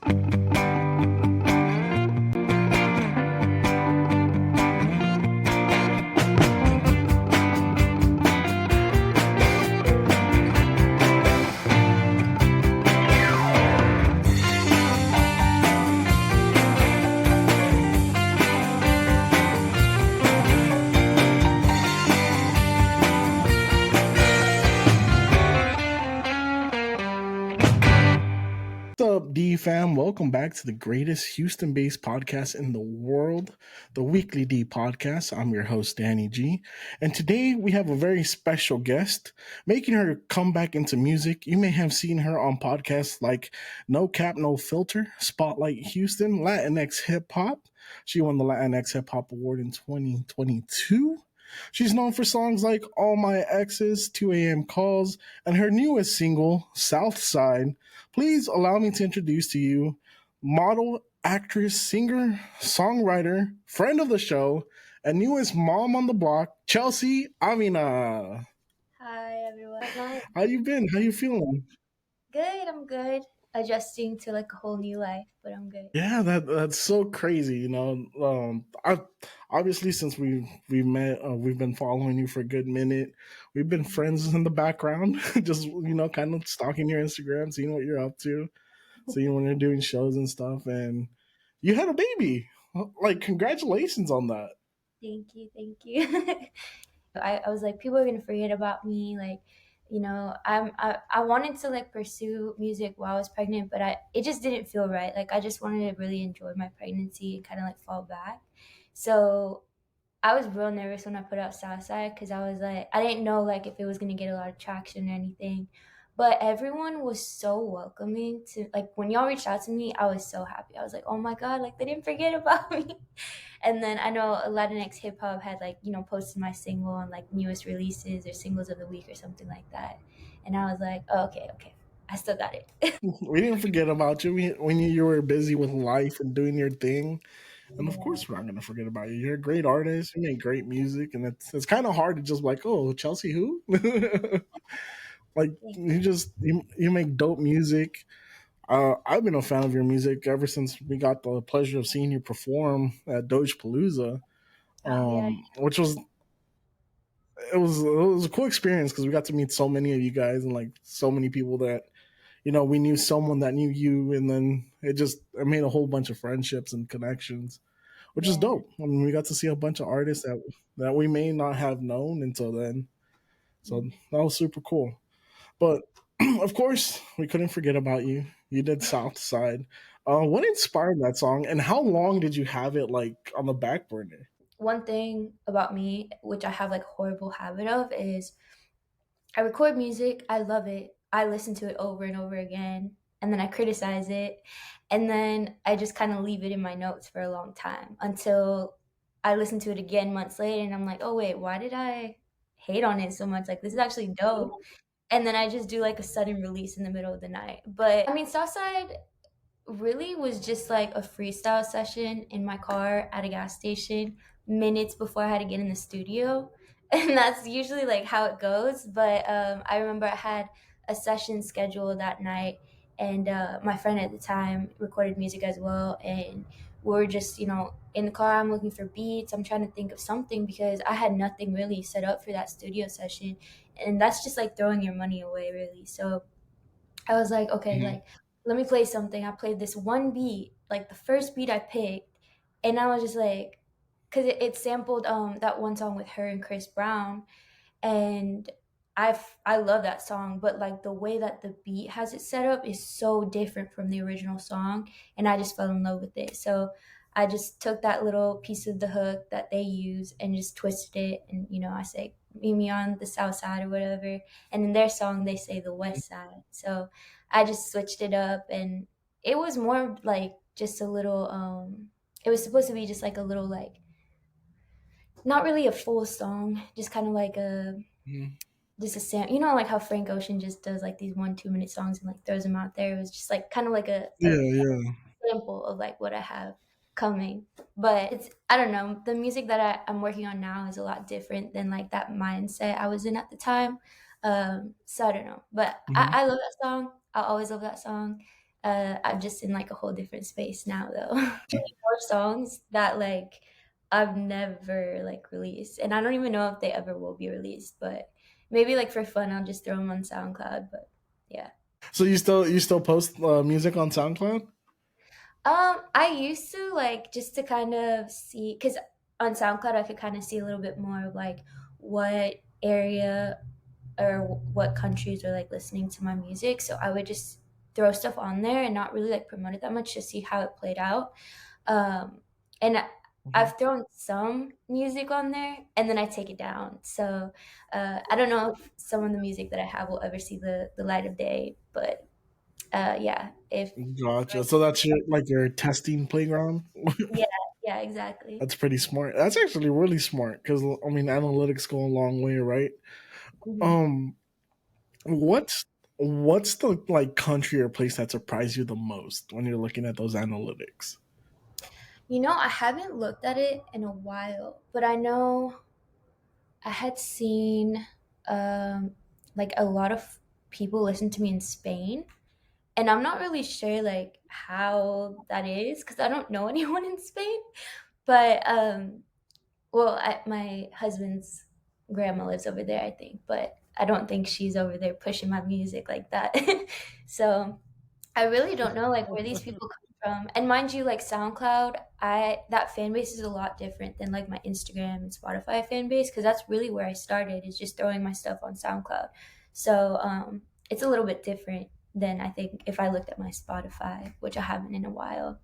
What's up, D fam? Welcome back to the greatest Houston based podcast in the world, the Weekly D Podcast. I'm your host, Danny G. And today we have a very special guest making her come back into music. You may have seen her on podcasts like No Cap, No Filter, Spotlight Houston, Latinx Hip Hop. She won the Latinx Hip Hop Award in 2022. She's known for songs like All My Exes, 2 a.m. Calls, and her newest single, South Side. Please allow me to introduce to you model, actress, singer, songwriter, friend of the show, and newest mom on the block, Chelsea Avina. Hi everyone. How you been? How you feeling? Good, I'm good. Adjusting to like a whole new life, but I'm good. Yeah, that's so crazy. I obviously since we met, we've been following you for a good minute. We've been friends in the background, just kind of stalking your Instagram, seeing what you're up to, seeing when you're doing shows and stuff. And you had a baby. Like, congratulations on that. Thank you. I was like, people are gonna forget about me. Like, I wanted to like pursue music while I was pregnant, but it just didn't feel right. Like I just wanted to really enjoy my pregnancy and kind of like fall back. So I was real nervous when I put out Southside because I was like, I didn't know like if it was gonna get a lot of traction or anything. But everyone was so welcoming to like when y'all reached out to me, I was so happy. I was like, oh my god, like they didn't forget about me. And then I know Latinx hip hop had like, posted my single on like newest releases or singles of the week or something like that. And I was like, oh, okay. I still got it. We didn't forget about you. When you were busy with life and doing your thing. And of Yeah. course, we're not going to forget about you. You're a great artist. You make great music, and it's kind of hard to just like, oh, Chelsea, who? Like you make dope music. I've been a fan of your music ever since we got the pleasure of seeing you perform at Doge Palooza, Oh yeah. which was it was a cool experience because we got to meet so many of you guys and like so many people that we knew someone that knew you, and then it made a whole bunch of friendships and connections, which is Yeah. dope. I mean, we got to see a bunch of artists that we may not have known until then, so that was super cool. But of course, we couldn't forget about you. You did South Side. What inspired that song, and how long did you have it like on the back burner? One thing about me, which I have like horrible habit of, is I record music, I love it, I listen to it over and over again, and then I criticize it, and then I just kind of leave it in my notes for a long time until I listen to it again months later, and I'm like, oh wait, why did I hate on it so much? Like this is actually dope. And then I just do like a sudden release in the middle of the night. But I mean, Southside really was just like a freestyle session in my car at a gas station minutes before I had to get in the studio. And that's usually like how it goes. But I remember I had a session scheduled that night, and my friend at the time recorded music as well. And we were just, in the car. I'm looking for beats. I'm trying to think of something because I had nothing really set up for that studio session. And that's just like throwing your money away, really. So I was like, okay, Mhm. like let me play something. I played this one beat, like the first beat I picked, and I was just like, because it sampled that one song with her and Chris Brown, and I love that song, but like the way that the beat has it set up is so different from the original song, and I just fell in love with it. So I just took that little piece of the hook that they use and just twisted it, and I say meet me on the south side or whatever, and in their song they say the west side. So I just switched it up, and it was more like just a little it was supposed to be just like a little like not really a full song, just kind of like a Mhm. just a sam like how Frank Ocean just does like these 1 2 minute songs and like throws them out there. It was just like kind of like a Yeah, yeah. sample of like what I have coming. But it's I don't know, the music that I'm working on now is a lot different than like that mindset I was in at the time. So I don't know, but Mhm. I love that song. I'll always love that song. I'm just in like a whole different space now though. More songs that like I've never like released, and I don't even know if they ever will be released. But maybe like for fun, I'll just throw them on SoundCloud. But yeah. So you still post music on SoundCloud? I used to like just to kind of see because on SoundCloud I could kind of see a little bit more of like what area or what countries are like listening to my music. So I would just throw stuff on there and not really like promote it that much to see how it played out. And Mhm. I've thrown some music on there and then I take it down. So I don't know if some of the music that I have will ever see the light of day, but yeah, if Gotcha. So that's your like your testing playground. yeah, yeah, exactly. That's pretty smart. That's actually really smart because I mean analytics go a long way, right? Mhm. Um, what's the like country or place that surprised you the most when you're looking at those analytics? You know, I haven't looked at it in a while, but I know I had seen um, like a lot of people listen to me in Spain, and I'm not really sure like how that is because I don't know anyone in Spain. But well, my husband's grandma lives over there, I think, but I don't think she's over there pushing my music like that. So I really don't know like where these people come from. And mind you, like SoundCloud, I that fan base is a lot different than like my Instagram and Spotify fan base because that's really where I started is just throwing my stuff on SoundCloud. So it's a little bit different than I think if I looked at my Spotify, which I haven't in a while.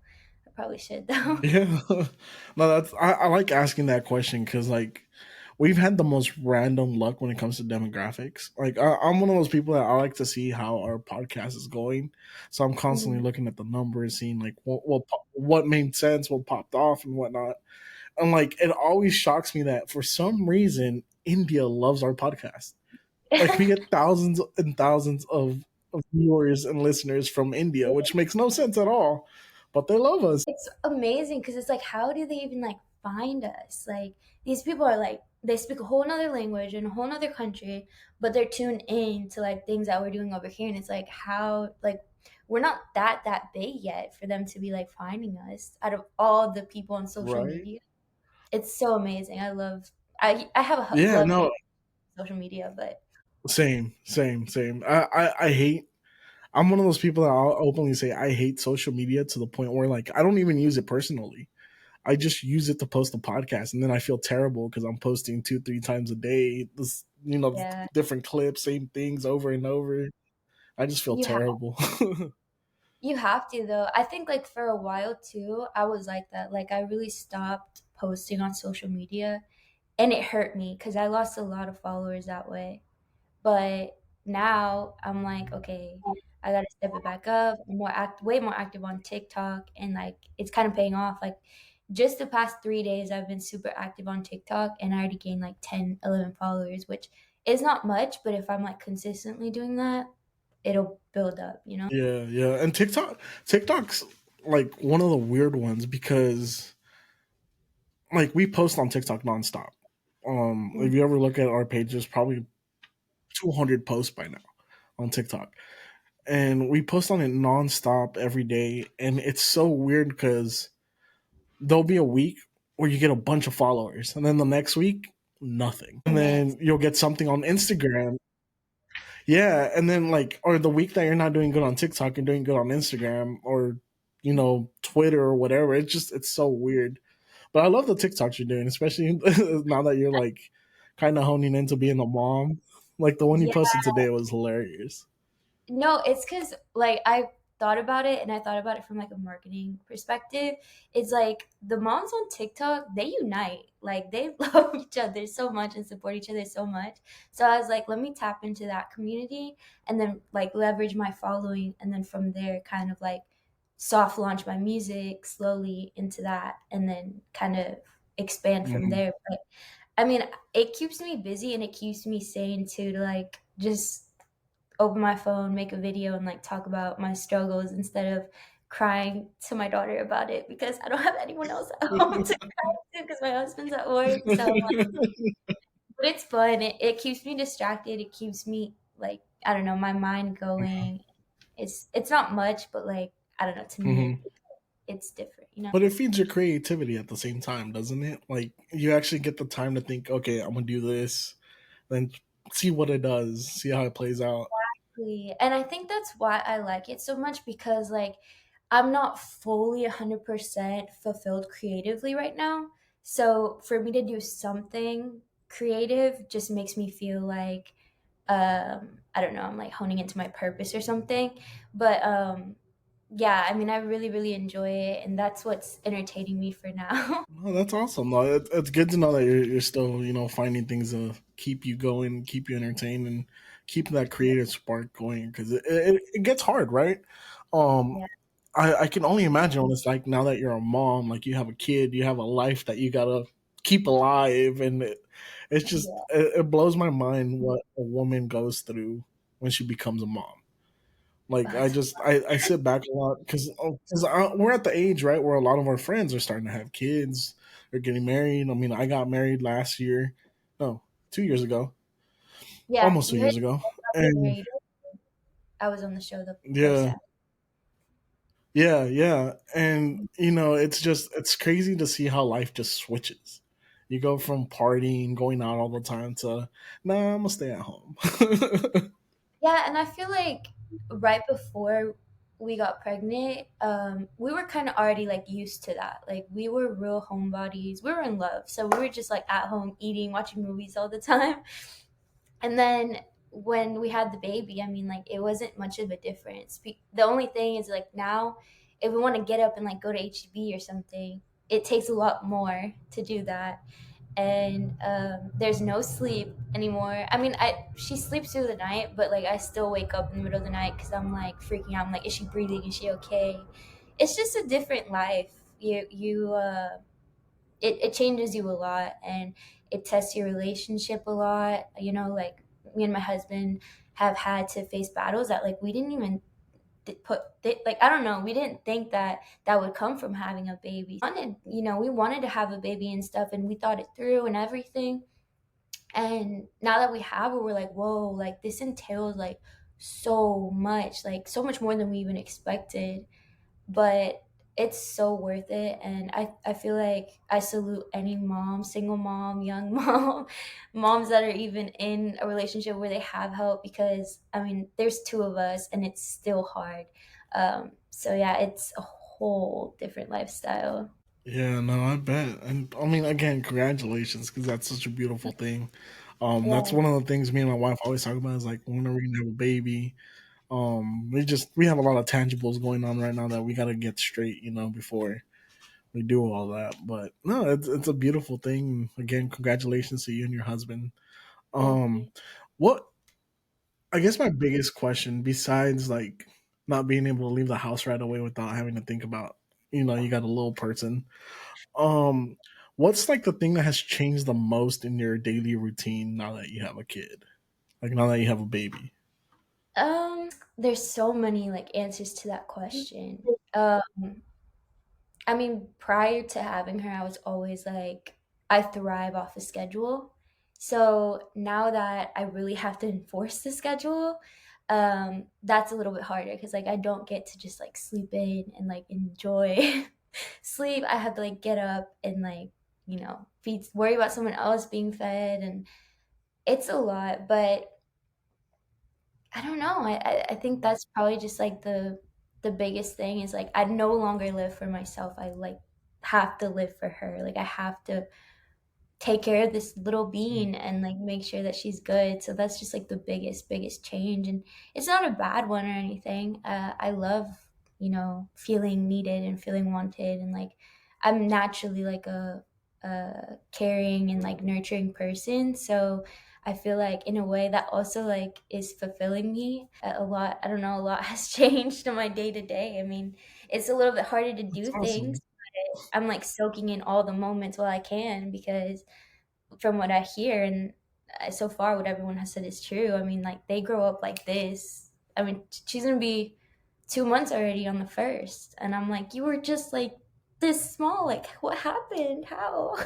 I probably should though. Yeah, no, that's I like asking that question because like we've had the most random luck when it comes to demographics. Like I'm one of those people that I like to see how our podcast is going, so I'm constantly Mhm. looking at the numbers, seeing like what made sense, what popped off, and whatnot. And like it always shocks me that for some reason India loves our podcast. Like we get thousands and thousands of viewers and listeners from India, which makes no sense at all, but they love us. It's amazing because it's like, how do they even like find us? Like these people are like they speak a whole nother language in a whole nother country, but they're tuned in to like things that we're doing over here, and it's like how like we're not that big yet for them to be like finding us out of all the people on social Right? media. It's so amazing. I have a Yeah, love no, hate social media, but same. I hate. I'm one of those people that I'll openly say I hate social media to the point where like I don't even use it personally. I just use it to post a podcast, and then I feel terrible because I'm posting 2 3 times a day. This yeah, different clips, same things over and over. I just feel you have terrible. you have to though. I think like for a while too, I was like that. Like I really stopped posting on social media and it hurt me because I lost a lot of followers that way. But now I'm like, okay, I gotta step it back up. I'm way more active on TikTok, and like it's kind of paying off. Like just the past 3 days, I've been super active on TikTok, and I already gained like 10, 11 followers, which is not much, but if I'm like consistently doing that, it'll build up, you know? Yeah. And TikTok's like one of the weird ones because like we post on TikTok nonstop. If you ever look at our page, there's probably 200 posts by now on TikTok, and we post on it nonstop every day. And it's so weird because there'll be a week where you get a bunch of followers, and then the next week nothing, and Minutes. then you'll get something on Instagram. Yeah, and then like, or the week that you're not doing good on TikTok, you're doing good on Instagram or Twitter or whatever. It's so weird. But I love the TikToks you're doing, especially now that you're like kind of honing into being a mom. Like the one you Yeah. posted today was hilarious. No, it's because like I thought about it and I thought about it from like a marketing perspective. It's like the moms on TikTok, they unite. Like they love each other so much and support each other so much. So I was like, let me tap into that community and then like leverage my following and then from there kind of like soft launch my music slowly into that and then kind of expand from Mhm. there. But I mean, it keeps me busy and it keeps me sane too to like just open my phone, make a video, and like talk about my struggles instead of crying to my daughter about it because I don't have anyone else at home to cry to because my husband's at work. So, but it's fun. It keeps me distracted. It keeps me like I don't know my mind going. It's not much, but like I don't know. To me, Hmm. it's different, you know. But it feeds your creativity at the same time, doesn't it? Like you actually get the time to think, okay, I'm gonna do this, then see what it does, see how it plays out. And I think that's why I like it so much because like I'm not fully 100% fulfilled creatively right now. So for me to do something creative just makes me feel like I don't know, I'm like honing into my purpose or something. But yeah, I mean I really really enjoy it and that's what's entertaining me for now. Oh, that's awesome. No, it's good to know that you're still, finding things to keep you going, keep you entertained, and keep that creative spark going because it gets hard, right? Um, Yeah. I can only imagine what it's like now that you're a mom, like you have a kid, you have a life that you gotta keep alive, and it's just Yeah. it blows my mind what a woman goes through when she becomes a mom. Like It's I sit back a lot because we're at the age right where a lot of our friends are starting to have kids, they're getting married. I mean, I got married last year, no, 2 years ago, yeah, almost two you heard years ago, me and married. I was on the show the first yeah, half. yeah, and it's crazy to see how life just switches. You go from partying, going out all the time to, nah, I'm gonna stay at home. Yeah, and I feel like right before we got pregnant, we were kind of already like used to that. Like we were real homebodies. We were in love, so we were just like at home eating, watching movies all the time. And then when we had the baby, I mean, like it wasn't much of a difference. The only thing is like now, if we want to get up and like go to HB or something, it takes a lot more to do that and there's no sleep anymore. I mean, I she sleeps through the night, but like I still wake up in the middle of the night because I'm like freaking out. I'm like, is she breathing? Is she okay? It's just a different life. It changes you a lot, and it tests your relationship a lot. You know, like me and my husband have had to face battles that like we didn't even like I don't know, we didn't think that that would come from having a baby. We wanted to have a baby and stuff and we thought it through and everything. And now that we have it, we're like, whoa, like this entails like so much, like so much more than we even expected. But it's so worth it. And I feel like I salute any mom, single mom, young mom, moms that are even in a relationship where they have help because I mean, there's two of us and it's still hard. So yeah, it's a whole different lifestyle. Yeah, no, I bet. And I mean, again, congratulations, because that's such a beautiful thing. That's Yeah. one of the things me and my wife always talk about is like, when are we gonna have a baby? We have a lot of tangibles going on right now that we gotta get straight, before we do all that. But no, it's a beautiful thing. Again, congratulations to you and your husband. Thank you. Um, what I guess my biggest question, besides like not being able to leave the house right away without having to think about, you got a little person, um, what's like the thing that has changed the most in your daily routine now that you have a kid? Like now that you have a baby? There's so many like answers to that question. I mean, prior to having her, I was always like, I thrive off a schedule. So now that I really have to enforce the schedule, that's a little bit harder because like I don't get to just like sleep in and like enjoy sleep. I have to like get up and like, worry about someone else being fed and it's a lot, but I don't know. I think that's probably just like the biggest thing is like I no longer live for myself. I like have to live for her. Like I have to take care of this little bean and like make sure that she's good. So that's just like the biggest change. And it's not a bad one or anything. I love, feeling needed and feeling wanted. And like I'm naturally like a caring and like nurturing person. So I feel like in a way that also like is fulfilling me a lot. I don't know, a lot has changed in my day to day. I mean, it's a little bit harder to That's do awesome. things. I'm like soaking in all the moments while I can because from what I hear and so far what everyone has said is true. I mean, like they grow up like this. I mean, she's gonna be 2 months already on the first, and I'm like, you were just like this small. Like, what happened? How?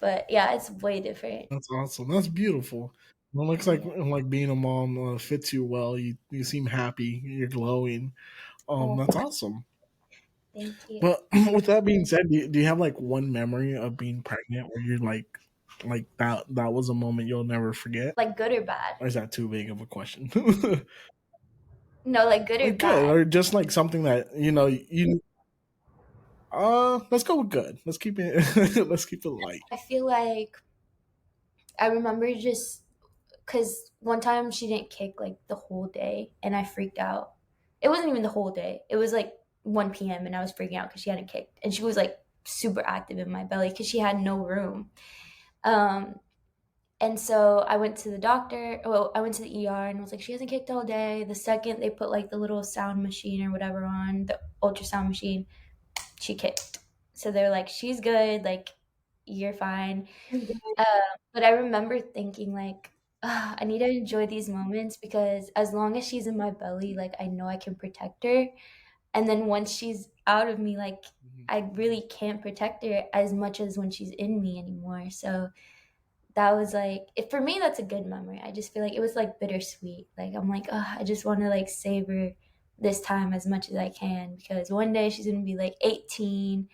But yeah, it's way different. That's awesome. That's beautiful. Well, it looks Yeah. like being a mom fits you well. You seem happy. You're glowing. Oh, That's awesome. thank you. But with that being said, do you have like one memory of being pregnant where you're like that was a moment you'll never forget? Like good or bad? Or is that too big of a question? No, like good or Like good, bad. or just like something that you. Let's go with good. Let's keep it. Let's keep it light. I feel like I remember just because one time she didn't kick like the whole day and I freaked out. It wasn't even the whole day. It was like 1 p.m. and I was freaking out because she hadn't kicked. And she was like super active in my belly because she had no room. Um, and so I went to the doctor. Well, I went to the ER and was like, she hasn't kicked all day. The second they put like the little sound machine or whatever on, the ultrasound machine, she kicked. So they're like, she's good. Like, you're fine. Uh, but I remember thinking like, "Ah, I need to enjoy these moments because as long as she's in my belly, like I know I can protect her. And then once she's out of me, like I really can't protect her as much as when she's in me anymore. So that was like, for me, that's a good memory. I just feel like it was like bittersweet. Like I'm like, oh, I just want to like savor this time as much as I can because one day she's gonna be like 18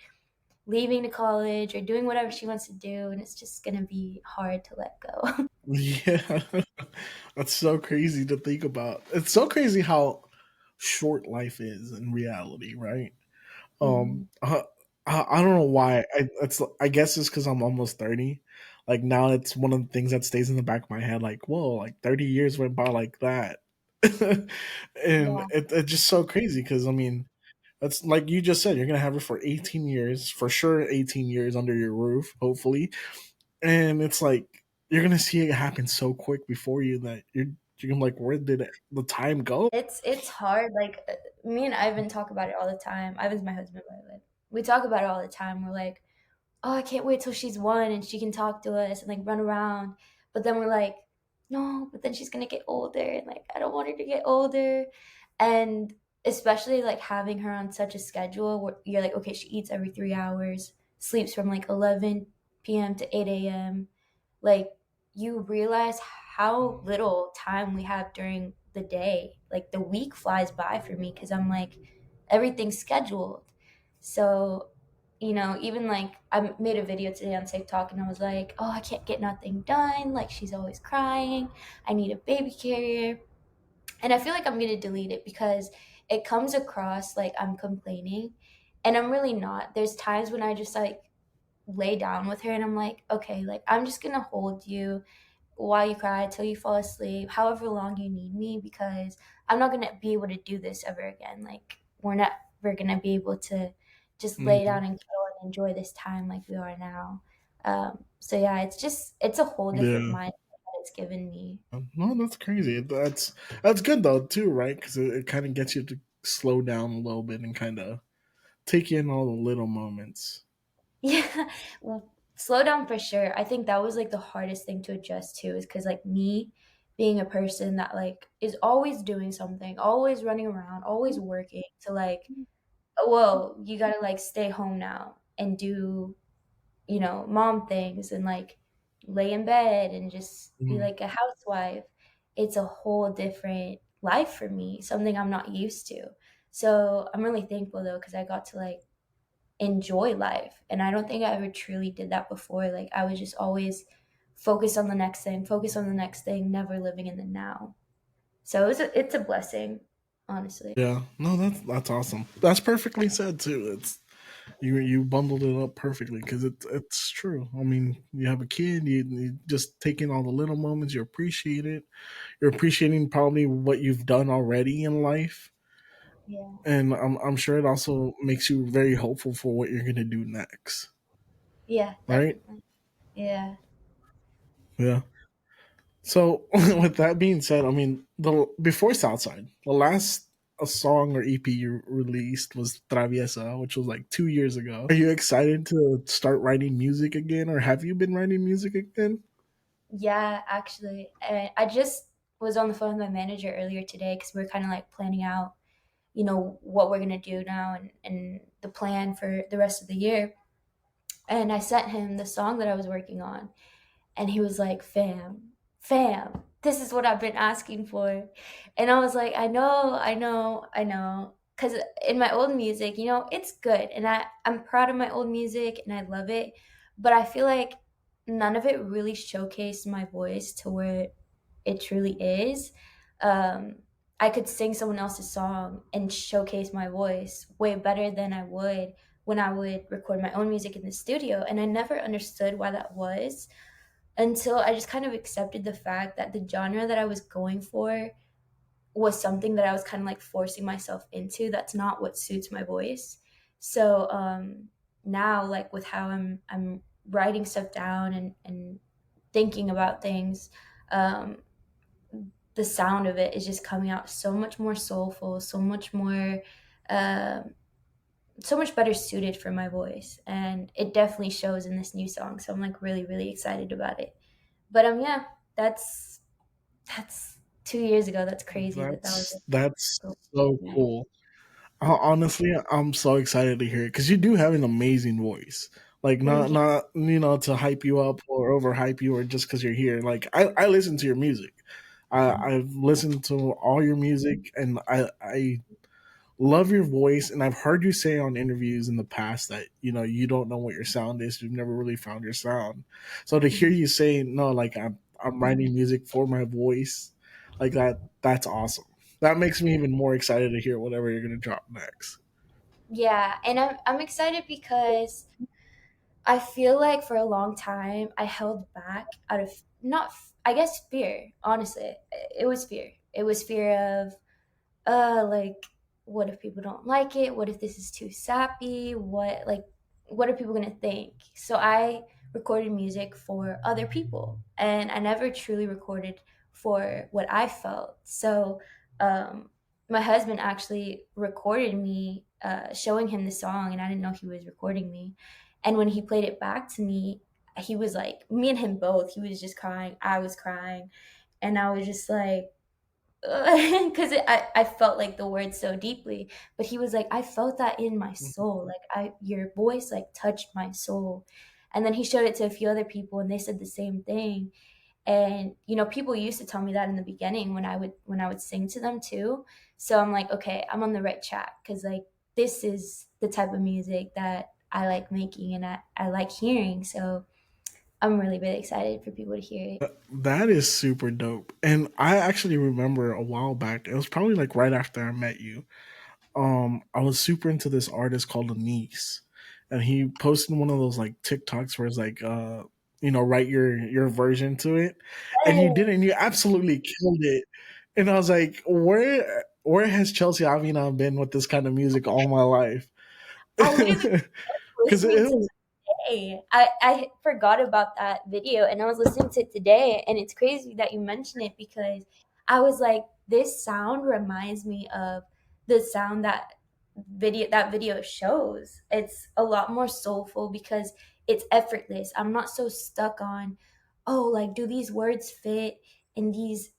leaving to college or doing whatever she wants to do, and it's just gonna be hard to let go. Yeah, that's so crazy to think about. It's so crazy how short life is in reality, right? Mm, Um, uh, I don't know why. I guess it's because I'm almost 30. Like now, it's one of the things that stays in the back of my head. Like, whoa, like 30 years went by like that, and yeah, it's just so crazy because I mean, that's like you just said, you're gonna have her for 18 years, for sure, 18 years under your roof, hopefully, and it's like you're gonna see it happen so quick before you that you're gonna like, where did the time go? it's hard. Like me and Ivan talk about it all the time. Ivan's my husband, by the way. We talk about it all the time. We're like, oh, I can't wait till she's 1 and she can talk to us and like run around. But then we're like, no, but then she's gonna get older and like I don't want her to get older. And especially like having her on such a schedule where you're like, okay, she eats every 3 hours, sleeps from like 11 p.m. to 8 a.m. Like you realize how little time we have during the day. Like the week flies by for me because I'm like, everything's scheduled. So even like I made a video today on TikTok and I was like, oh, I can't get nothing done. Like she's always crying. I need a baby carrier. And I feel like I'm going to delete it because it comes across like I'm complaining and I'm really not. There's times when I just like lay down with her and I'm like, okay, like I'm just going to hold you while you cry till you fall asleep, however long you need me, because I'm not going to be able to do this ever again. Like we're not, we're going to be able to just lay Mhm. down and cuddle and enjoy this time like we are now. So yeah, it's a whole different Yeah. mindset that it's given me. No, that's crazy. That's good though too, right? Because it kind of gets you to slow down a little bit and kind of take in all the little moments. Yeah, well, slow down for sure. I think that was like the hardest thing to adjust to is because like me being a person that like is always doing something, always running around, always working to like, oh, whoa, you gotta like stay home now and do, mom things and like lay in bed and just be Mm. like a housewife. It's a whole different life for me, something I'm not used to. So I'm really thankful though, because I got to like enjoy life. And I don't think I ever truly did that before. Like I was just always focused on the next thing, focus on the next thing, never living in the now. So it's a blessing, honestly. Yeah, no, that's awesome. That's perfectly said too. It's you bundled it up perfectly because it's true. I mean, you have a kid, you just take in all the little moments, you appreciate it. You're appreciating probably what you've done already in life, Yeah. and I'm sure it also makes you very hopeful for what you're gonna do next, Yeah, right? definitely. Yeah. Yeah. So with that being said, I mean, the before Southside, the last a song or EP you released was Traviesa, which was like 2 years ago. Are you excited to start writing music again, or have you been writing music again? Yeah, actually. I just was on the phone with my manager earlier today because we're kind of like planning out, what we're going to do now and the plan for the rest of the year. And I sent him the song that I was working on. And he was like, fam, fam. this is what I've been asking for. And I was like, I know, I know, I know. Because in my old music, it's good. And I'm proud of my old music and I love it. But I feel like none of it really showcased my voice to where it truly is. Um, I could sing someone else's song and showcase my voice way better than I would when I would record my own music in the studio. And I never understood why that was until I just kind of accepted the fact that the genre that I was going for was something that I was kind of like forcing myself into. That's not what suits my voice. So now, like with how I'm writing stuff down and thinking about things, um, the sound of it is just coming out so much more soulful, um so much better suited for my voice, and it definitely shows in this new song. So I'm like really, really excited about it. But yeah, that's 2 years ago. That's crazy that was That's a so night. cool. Honestly, I'm so excited to hear it because you do have an amazing voice. Like Thank you. not to hype you up or overhype you or just because you're here. Like I listen to your music. I've listened to all your music and I love your voice, and I've heard you say on interviews in the past that you don't know what your sound is. You've never really found your sound. So to hear Mhm. you say no, like I'm writing music for my voice, like that's awesome. That makes me even more excited to hear whatever you're gonna drop next. Yeah, and I'm excited because I feel like for a long time I held back out of not I guess fear. Honestly, it was fear. It was fear of like, what if people don't like it? What if this is too sappy? What are people gonna think? So I recorded music for other people, and I never truly recorded for what I felt. So um, my husband actually recorded me showing him the song, and I didn't know he was recording me. And when he played it back to me, he was like, me and him both. He was just crying. I was crying, and I was just like, because I felt like the word so deeply, but he was like, I felt that in my soul, like your voice like touched my soul. And then he showed it to a few other people and they said the same thing. And people used to tell me that in the beginning when I would sing to them too. So I'm like, okay, I'm on the right track, because like this is the type of music that I like making and I like hearing. So I'm really, really excited for people to hear it. That is super dope. And I actually remember a while back. It was probably like right after I met you. I was super into this artist called Anise, and he posted one of those like TikToks where it's like write your version to it, and you did it, and you absolutely killed it. And I was like, where has Chelsea Avina been with this kind of music all my life? I literally Because listening to today. I forgot about that video and I was listening to it today, and it's crazy that you mention it because I was like, this sound reminds me of the sound that video shows. It's a lot more soulful because it's effortless. I'm not so stuck on, oh, like, do these words fit in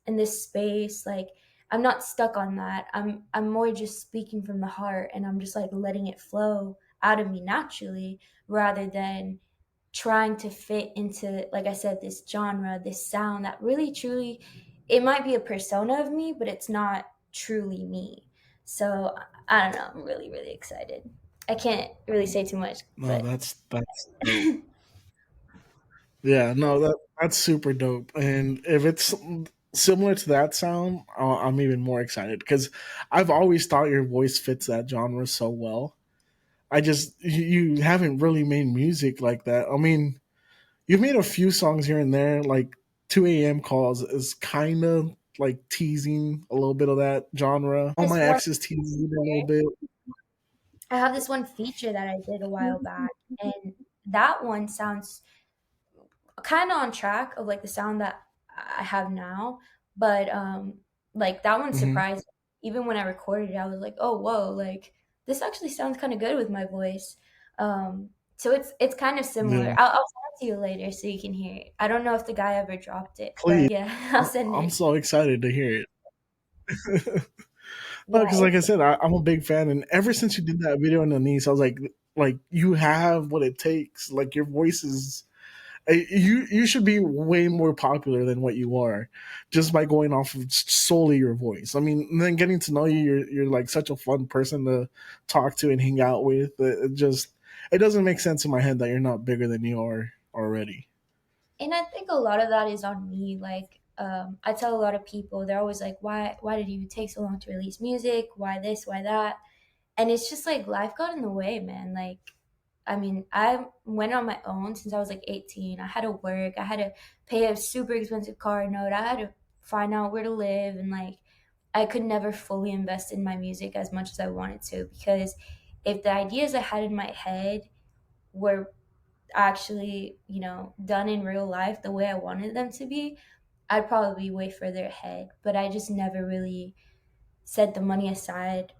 this space? Like, I'm not stuck on that. I'm more just speaking from the heart, and I'm just like letting it flow out of me naturally, rather than trying to fit into, like I said, this genre, this sound that really truly, it might be a persona of me, but it's not truly me. So I don't know. I'm really, really excited. I can't really say too much, no, but that's dope. Yeah, no, that's super dope. And if it's similar to that sound, I'm even more excited because I've always thought your voice fits that genre so well. I just you haven't really made music like that. I mean, you've made a few songs here and there, like 2 a.m. calls is kind of like teasing a little bit of that genre. All this my one, exes teasing it a little bit. I have this one feature that I did a while back, and that one sounds kind of on track of like the sound that I have now, but like that one Hmm. surprised me. Even when I recorded it, I was like, "Oh, whoa, like this actually sounds kind of good with my voice." So it's kind of similar. Yeah, I'll send it to you later so you can hear it. I don't know if the guy ever dropped it, please. but yeah, I'll send I'm it. so excited to hear it. No, Yeah, because like I it's said, I'm a big fan, and ever since you did that video on the niece, I was like you have what it takes. Like your voice is You should be way more popular than what you are, just by going off of solely your voice. I mean, and then getting to know you, you're like such a fun person to talk to and hang out with. It doesn't make sense in my head that you're not bigger than you are already. And I think a lot of that is on me. Like, I tell a lot of people, they're always like, why did you take so long to release music? Why this? Why that? And it's just like life got in the way, man. Like, I mean, I went on my own since I was like 18. I had to work. I had to pay a super expensive car note. I had to find out where to live, and like, I could never fully invest in my music as much as I wanted to, because if the ideas I had in my head were actually, done in real life the way I wanted them to be, I'd probably be way further ahead. But I just never really set the money aside.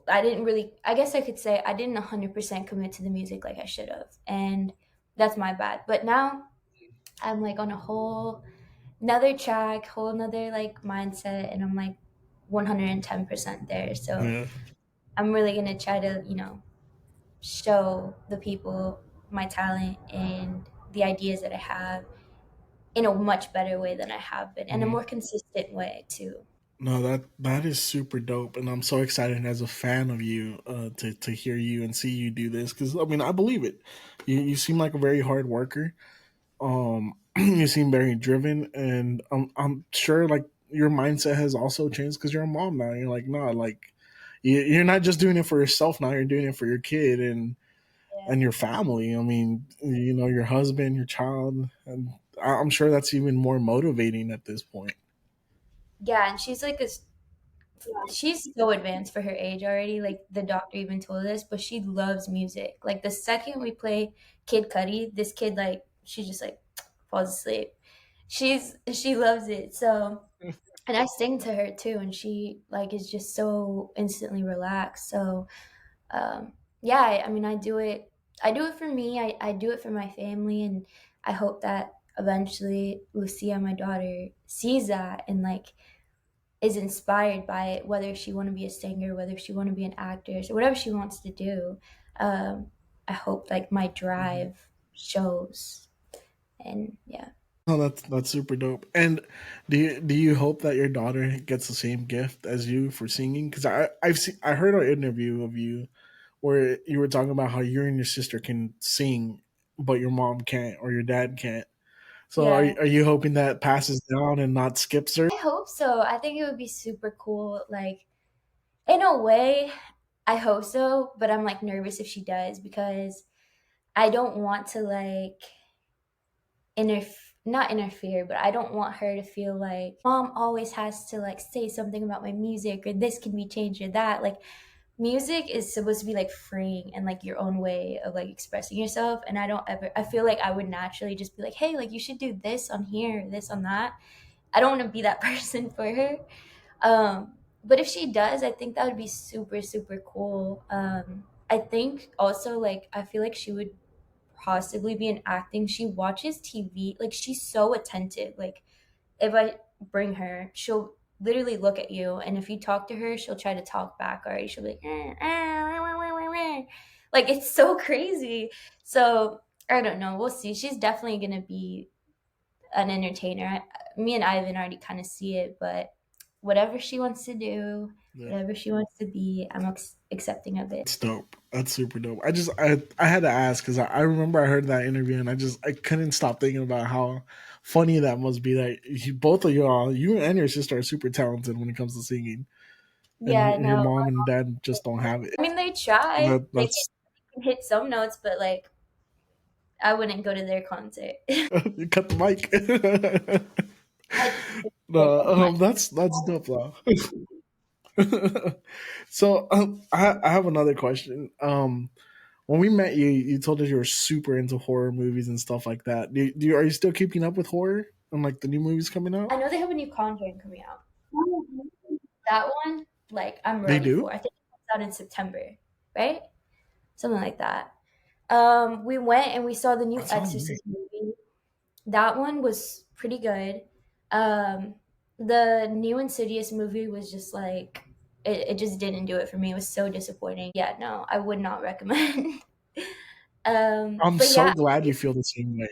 I didn't really, I guess I could say I didn't 100% commit to the music like I should have. And that's my bad. But now I'm like on a whole another track, whole another like mindset, and I'm like 110% there. So Yeah. I'm really going to try to, show the people my talent and the ideas that I have in a much better way than I have been, and a Mhm. more consistent way too. No, that is super dope, and I'm so excited as a fan of you to hear you and see you do this. Because I mean, I believe it. You seem like a very hard worker. You seem very driven, and I'm sure like your mindset has also changed because you're a mom now. You're like, nah, like you're not just doing it for yourself now. You're doing it for your kid Yeah. and your family. I mean, your husband, your child, and I'm sure that's even more motivating at this point. Yeah, and she's so advanced for her age already. Like the doctor even told us, but she loves music. Like the second we play Kid Cudi, this kid like she just like falls asleep. She loves it. So, and I sing to her too, and she like is just so instantly relaxed. So, yeah, I mean, I do it for me. I do it for my family, and I hope that eventually Lucia, my daughter, sees that and like is inspired by it, whether she want to be a singer, whether she want to be an actress, or whatever she wants to do. Um, I hope like my Mhm. drive shows, and yeah, Oh, that's super dope. And do you hope that your daughter gets the same gift as you for singing? Because I heard an interview of you where you were talking about how you and your sister can sing, but your mom can't or your dad can't. So yeah. are you hoping that passes down and not skips her? I hope so. I think it would be super cool. Like in a way, I hope so, but I'm like nervous if she does, because I don't want to like not interfere, but I don't want her to feel like mom always has to like say something about my music, or this can be changed, or that. Like music is supposed to be like freeing and like your own way of like expressing yourself, and I feel like I would naturally just be like, hey, like you should do this on here, this on that. I don't want to be that person for her. But if she does, I think that would be super super cool. I think also like I feel like she would possibly be in acting. She watches TV. Like she's so attentive. Like if I bring her, she'll literally look at you, and if you talk to her, she'll try to talk back. Already, she'll be like, like it's so crazy. So I don't know. We'll see. She's definitely gonna be an entertainer. Me and Ivan already kind of see it, but whatever she wants to do, Yeah. whatever she wants to be, I'm accepting of it. That's dope. That's super dope. I had to ask because I remember I heard that interview and I couldn't stop thinking about how funny that must be. That both of y'all, you and your sister, are super talented when it comes to singing, and Yeah, your no. mom and dad just don't have it. I mean, they try. That's Can hit some notes, but like I wouldn't go to their concert. you cut the mic. I just No, cut the mic. that's dope though. So I have another question. When we met you, you told us you were super into horror movies and stuff like that. Are you still keeping up with horror and like the new movies coming out? I know they have a new Conjuring coming out. That one, like I'm They ready do. for. I think it comes out in September, right? Something like that. We went and we saw the new That sounds great. Exorcist movie. That one was pretty good. Um, the new Insidious movie was just like it just didn't do it for me. It was so disappointing. Yeah, no, I would not recommend. I'm But so yeah, glad you feel the same way.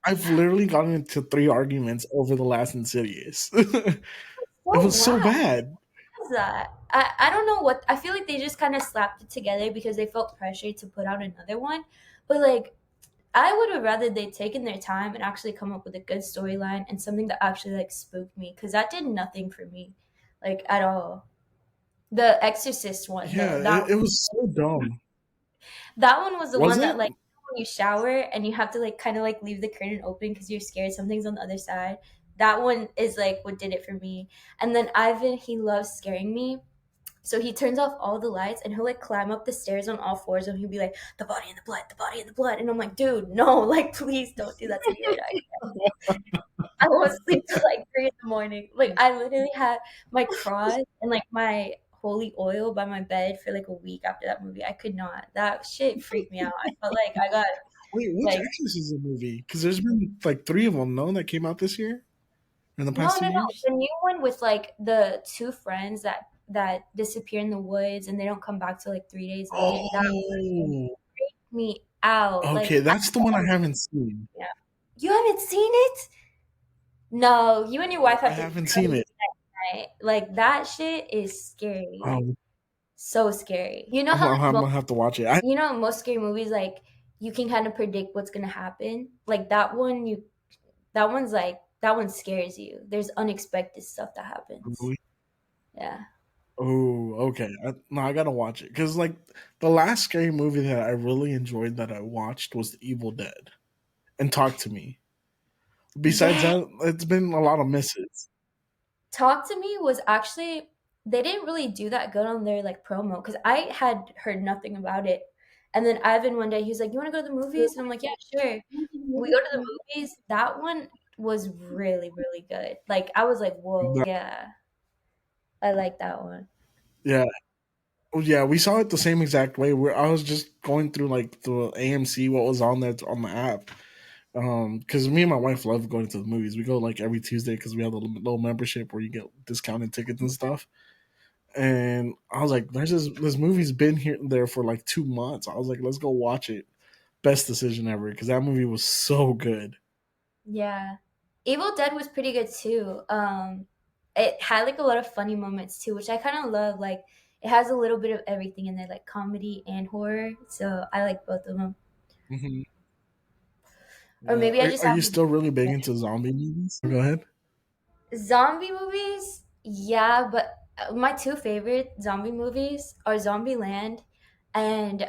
I've literally gotten into 3 arguments over the last Insidious. It so was so why bad. is that? I don't know what I feel like they just kind of slapped it together because they felt pressured to put out another one. But like I would have rather they'd taken their time and actually come up with a good storyline and something that actually like spooked me because that did nothing for me, like at all. The Exorcist one Yeah, though, that it was so dumb. that one was the Was one that it? like when you shower and you have to like kind of like leave the curtain open because you're scared something's on the other side. That one is like what did it for me. And then Ivan, he loves scaring me. So he turns off all the lights and he'll like climb up the stairs on all fours and he'll be like, the body and the blood, the body and the blood. And I'm like, dude, no, like please don't do that to me. I won't sleep till like 3 in the morning. Like I literally had my cross and like my holy oil by my bed for like a week after that movie. I could not. That shit freaked me out. I felt like I got Wait, which like Exorcism movie? Because there's been like 3 of them, no, that came out this year? In the no, past no, 2 no. years? The new one with like the two friends that disappear in the woods and they don't come back till like 3 days later. That Oh, freaked me out. okay, Like that's the one I haven't seen. yeah. You haven't seen it? No, you and your wife I have to haven't try seen it it. tonight. Like that shit is scary. Um, So scary. You know how like I'm gonna have to watch it. you know most scary movies like you can kind of predict what's gonna happen. Like that one, you that one's like that one scares you. There's unexpected stuff that happens. Yeah. Oh, okay. No, I gotta watch it because like the last scary movie that I really enjoyed that I watched was The Evil Dead and Talk to Me. Besides Yeah. that, it's been a lot of misses. Talk to Me was actually they didn't really do that good on their like promo because I had heard nothing about it. And then Ivan one day he was like, "You want to go to the movies?" And I'm like, "Yeah, sure." We go to the movies. That one was really really good. Like I was like, "Whoa, That- yeah, I like that one." yeah, oh, yeah, we saw it the same exact way. Where I was just going through like the AMC, what was on there on the app. Because me and my wife love going to the movies. We go like every Tuesday because we have a little membership where you get discounted tickets and stuff. And I was like, "There's this movie's been here there for like 2 months." I was like, "Let's go watch it." Best decision ever because that movie was so good. Yeah. Evil Dead was pretty good too. It had like a lot of funny moments too, which I kind of love. Like it has a little bit of everything in there, like comedy and horror. So I like both of them. Hmm. Or Yeah, maybe I just are have you still really big into zombie movies? Go ahead. zombie movies. Yeah, but my two favorite zombie movies are Zombieland and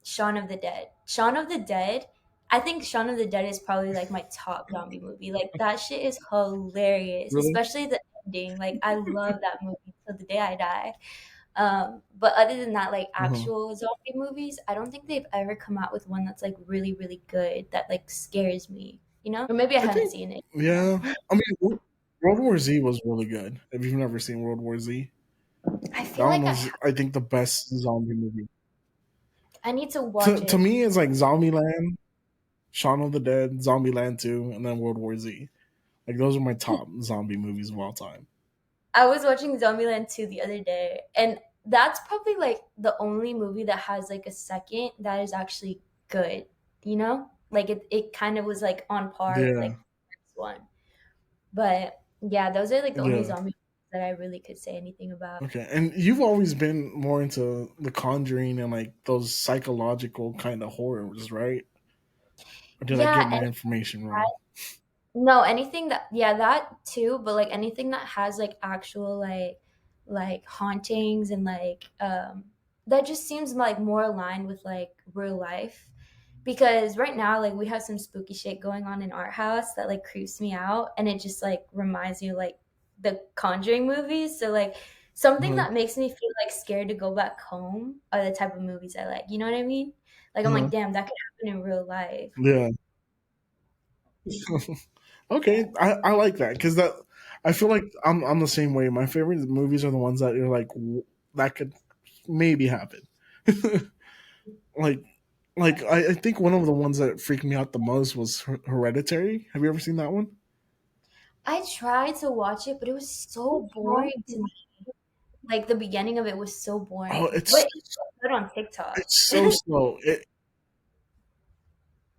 Shaun of the Dead. Shaun of the Dead. I think Shaun of the Dead is probably like my top zombie movie. Like that shit is hilarious, Really? especially the ending. Like I love that movie till the day I die. But other than that, like Uh-huh. actual zombie movies, I don't think they've ever come out with one that's like really, really good that like scares me. Or maybe I I haven't think, seen it. yeah. I mean, World War Z was really good. If you've never seen World War Z, I that feel one like was, I think, the best zombie movie. I need to watch To it. me, it's like Zombieland, Shaun of the Dead, Zombieland 2, and then World War Z. Like, those are my top zombie movies of all time. I was watching Zombieland 2 the other day, and that's probably like the only movie that has like a second that is actually good, you know? Like it kind of was like on par with like Yeah. the first one. But yeah, those are like the only Yeah. zombie movies that I really could say anything about. Okay. And you've always been more into The Conjuring and like those psychological kind of horrors, right? Or did I get Yeah, my information wrong? no, anything that yeah, that too, but like anything that has like actual like hauntings and like that just seems like more aligned with like real life. Because right now like we have some spooky shit going on in our house that like creeps me out and it just like reminds me of like the Conjuring movies. So like something Uh-huh. that makes me feel like scared to go back home are the type of movies I like. You know what I mean? Like I'm like, Uh-huh. damn, that could happen in real life. Yeah. Okay, Yeah. I like that because that I feel like I'm the same way. My favorite movies are the ones that you're like that could maybe happen. like I think one of the ones that freaked me out the most was Hereditary. Have you ever seen that one? I tried to watch it, but it was so boring to me. Like the beginning of it was so Oh, boring, but it was good on TikTok. it's so slow.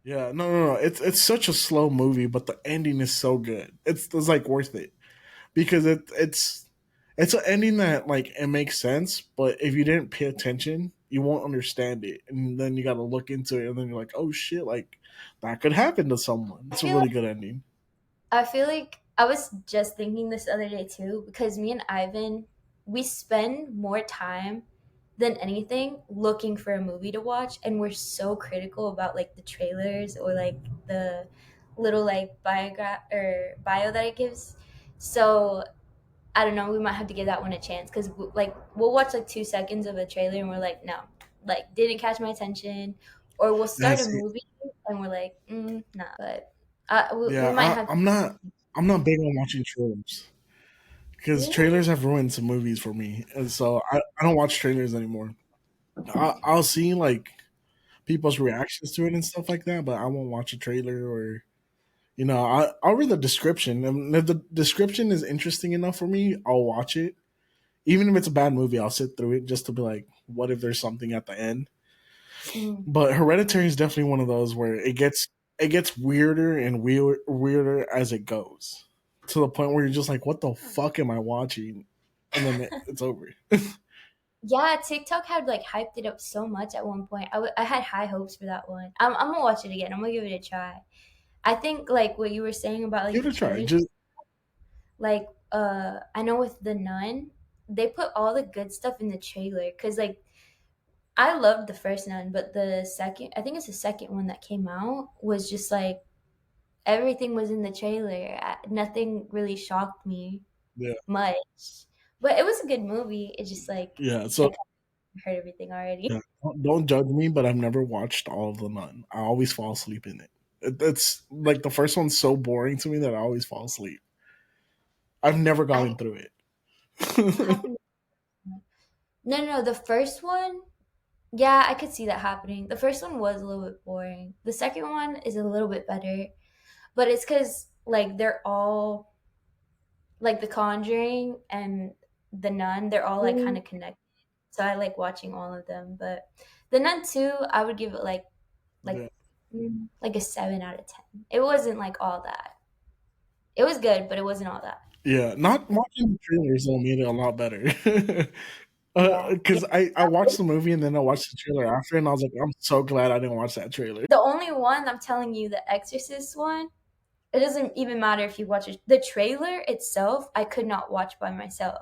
Yeah, no. It's such a slow movie, but the ending is so good. It's like worth it because it's an ending that like it makes sense, but if you didn't pay attention, you won't understand it, and then you got to look into it, and then you're like, oh shit, like that could happen to someone. I It's a feel really like good ending. I feel like I was just thinking this the other day too, because me and Ivan, we spend more time than anything looking for a movie to watch, and we're so critical about like the trailers or like the little like biograph or bio that it gives. So I don't know, we might have to give that one a chance because like we'll watch like 2 seconds of a trailer and we're like, no, like didn't catch my attention, or we'll start a That's it. movie and we're like, nah. But we Yeah, might have to. I'm not big on watching trailers because Really? trailers have ruined some movies for me, and so I don't watch trailers anymore. I'll see like people's reactions to it and stuff like that, but I won't watch a trailer or I'll read the description. And if the description is interesting enough for me, I'll watch it. Even if it's a bad movie, I'll sit through it just to be like, what if there's something at the end? Mm. But Hereditary is definitely one of those where it gets weirder and weirder as it goes to the point where you're just like, what the fuck am I watching? And then it's over. Yeah, TikTok had like hyped it up so much at one point. I had high hopes for that one. I'm gonna watch it again. I'm gonna give it a try. I think like what you were saying about like Give the it a try. trailers, Just like I know with The Nun, they put all the good stuff in the trailer because like I loved the first Nun, but the second, I think it's the second one that came out, was just like everything was in the trailer. Nothing really shocked me yeah, much, but it was a good movie. It just like yeah. I So kind of heard everything already. yeah, don't judge me, but I've never watched all of the Nun. I always fall asleep in it. It's like the first one's so boring to me that I always fall asleep. I've never I gotten through What it. happened? No, no, no, the first one. Yeah, I could see that happening. The first one was a little bit boring. The second one is a little bit better, but it's because like they're all like The Conjuring and The Nun. They're all like kind of connected. So I like watching all of them. But The Nun 2, I would give it like yeah, like a 7 out of 10. It wasn't like all that. It was good, but it wasn't all that. yeah. Not watching the trailers though made it a lot better. Yeah, yeah. Because I watched the movie and then I watched the trailer after, and I was like, I'm so glad I didn't watch that trailer. The only one I'm telling you, the Exorcist one, it doesn't even matter if you watch it. The trailer itself, I could not watch by myself.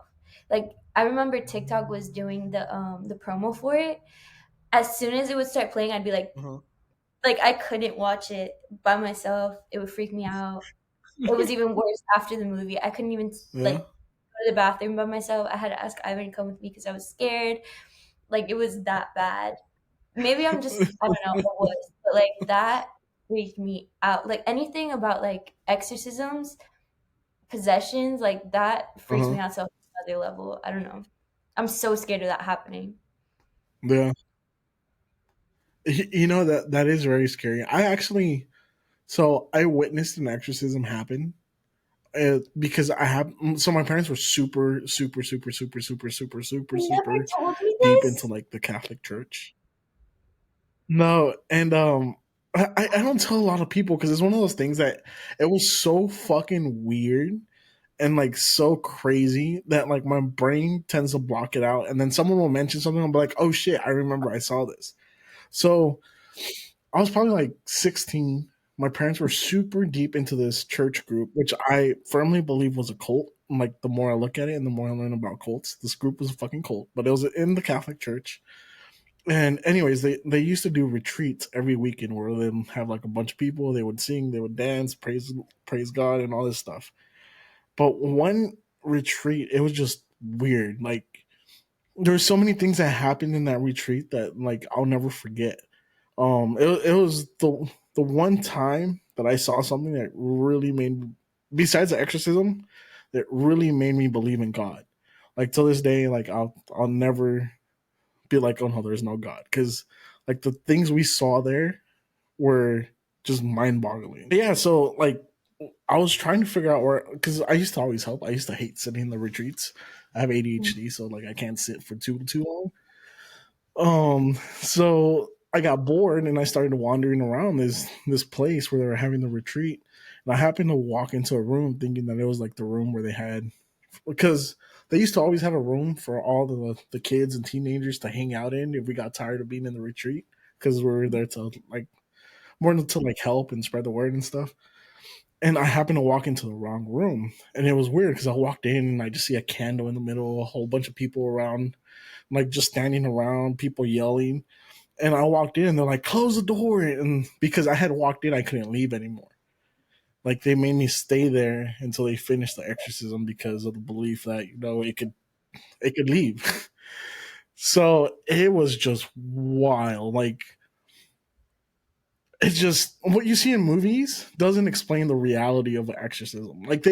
Like I remember TikTok was doing the promo for it. As soon as it would start playing, I'd be Uh-huh. like I couldn't watch it by myself. It would freak me out. It was even worse after the movie. I couldn't even like Yeah. go to the bathroom by myself. I had to ask Ivan to come with me because I was scared. Like it was that bad. Maybe I'm just I don't know what was, but like that freaked me out. Like anything about like exorcisms, possessions, like that freaks me Uh-huh. out to another level. I don't know. I'm so scared of that happening. Yeah. That is very scary. I witnessed an exorcism happen because my parents were super super super super super super super You never super told me deep into this? like the Catholic Church. No, and I don't tell a lot of people because it's one of those things that it was so fucking weird and like so crazy that like my brain tends to block it out, and then someone will mention something, I'll be like, oh shit, I remember I saw this. So I was probably like 16. My parents were super deep into this church group, which I firmly believe was a cult. Like the more I look at it and the more I learn about cults, this group was a fucking cult, but it was in the Catholic Church. And anyways, they used to do retreats every weekend where they would have like a bunch of people. They would sing, they would dance, praise God, and all this stuff. But one retreat, it was just weird. Like there were so many things that happened in that retreat that like I'll never forget. It was the one time that I saw something that really made, besides the exorcism, that really made me believe in God. Like till this day, like I'll never be like, oh no, there's no God, because like the things we saw there were just mind boggling. Yeah, so like I was trying to figure out where, because I used to always help. I used to hate sitting in the retreats. I have ADHD, so like I can't sit for too long. So I got bored and I started wandering around this place where they were having the retreat. And I happened to walk into a room thinking that it was like the room where they had, because they used to always have a room for all the kids and teenagers to hang out in if we got tired of being in the retreat, because we were there to like more to like help and spread the word and stuff. And I happened to walk into the wrong room, and it was weird because I walked in and I just see a candle in the middle, a whole bunch of people around, like just standing around, people yelling. And I walked in, and they're like, "Close the door!" And because I had walked in, I couldn't leave anymore. Like they made me stay there until they finished the exorcism because of the belief that it could leave. So it was just wild. Like it's just what you see in movies doesn't explain the reality of an exorcism. Like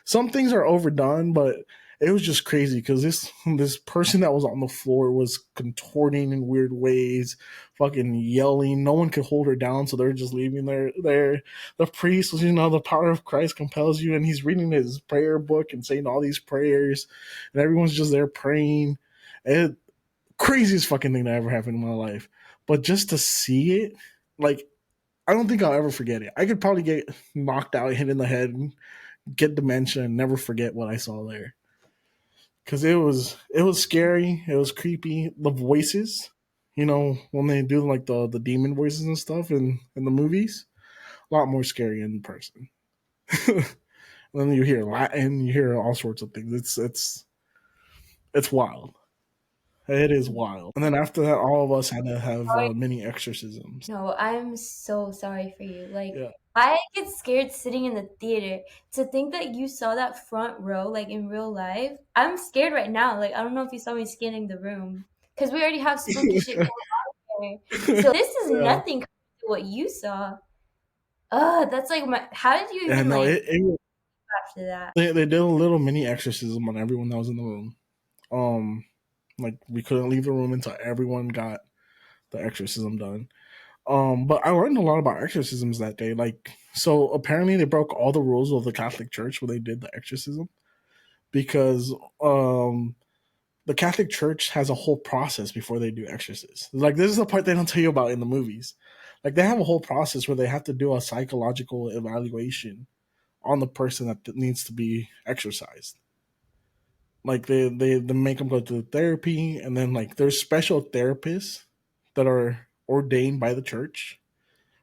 some things are overdone, but it was just crazy because this person that was on the floor was contorting in weird ways, fucking yelling. No one could hold her down, so they're just leaving there. The priest was, the power of Christ compels you, and he's reading his prayer book and saying all these prayers, and everyone's just there praying. And craziest fucking thing that ever happened in my life. But just to see it, like I don't think I'll ever forget it. I could probably get knocked out, hit in the head, get dementia, and never forget what I saw there. Because it was scary. It was creepy. The voices, when they do like the demon voices and stuff in the movies, a lot more scary in person. And then you hear Latin, you hear all sorts of things. It's wild. It is wild. And then after that, all of us had to have mini exorcisms. No, I'm so sorry for you. Like, Yeah. I get scared sitting in the theater. To think that you saw that front row, like in real life, I'm scared right now. Like, I don't know if you saw me scanning the room because we already have spooky shit going on there. So this is Yeah. nothing compared to what you saw. That's like how did you Yeah, even no, like it after that? they did a little mini exorcism on everyone that was in the room. Um, like we couldn't leave the room until everyone got the exorcism done. But I learned a lot about exorcisms that day. Like, so apparently they broke all the rules of the Catholic Church when they did the exorcism because the Catholic Church has a whole process before they do exorcisms. Like, this is the part they don't tell you about in the movies. Like, they have a whole process where they have to do a psychological evaluation on the person that needs to be exorcised. Like they make them go to therapy, and then like there's special therapists that are ordained by the church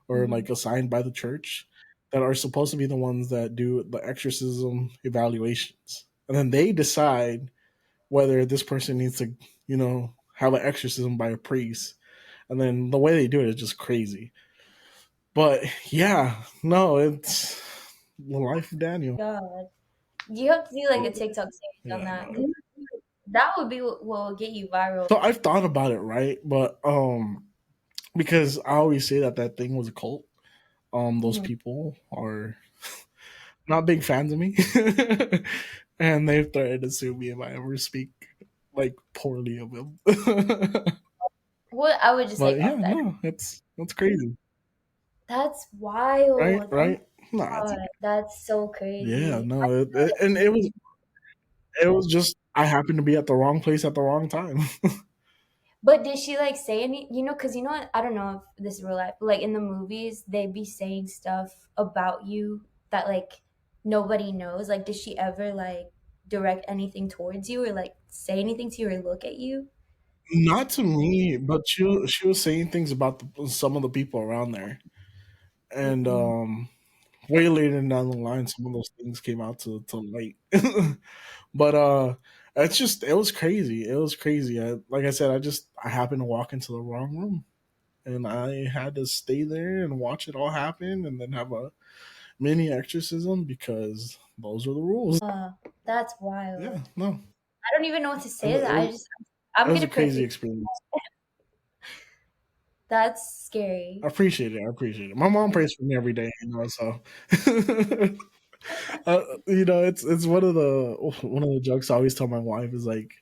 or Mhm. like assigned by the church that are supposed to be the ones that do the exorcism evaluations, and then they decide whether this person needs to have an exorcism by a priest. And then the way they do it is just crazy. But yeah, no, it's the life of Daniel. God, you have to do like a TikTok series on Yeah, that no. 'cause that would be what will get you viral. So I've thought about it, right? But because I always say that thing was a cult. Those Mhm. people are not big fans of me, and they've threatened to sue me if I ever speak like poorly of them. What I would just like But yeah, up that. no, it's crazy, That's right? wild. Oh Right? No, my it's god, okay. that's so Yeah, crazy. no, and it was just I happened to be at the wrong place at the wrong time. But did she like say any? Because what? I don't know if this is real life. But, like in the movies, they be saying stuff about you that like nobody knows. Like, did she ever like direct anything towards you or like say anything to you or look at you? Not to me, but she was saying things about some of the people around there, and Mm-mm. way later down the line, some of those things came out to light. But it's just it was crazy. It was crazy. Like I said, I happened to walk into the wrong room, and I had to stay there and watch it all happen, and then have a mini exorcism because those are the rules. That's wild. Yeah, no, I don't even know what to say to that. it, I'm was gonna a pray for crazy you. experience. That's scary. I appreciate it. I appreciate it. My mom prays for me every day, so it's one of the jokes I always tell my wife is like,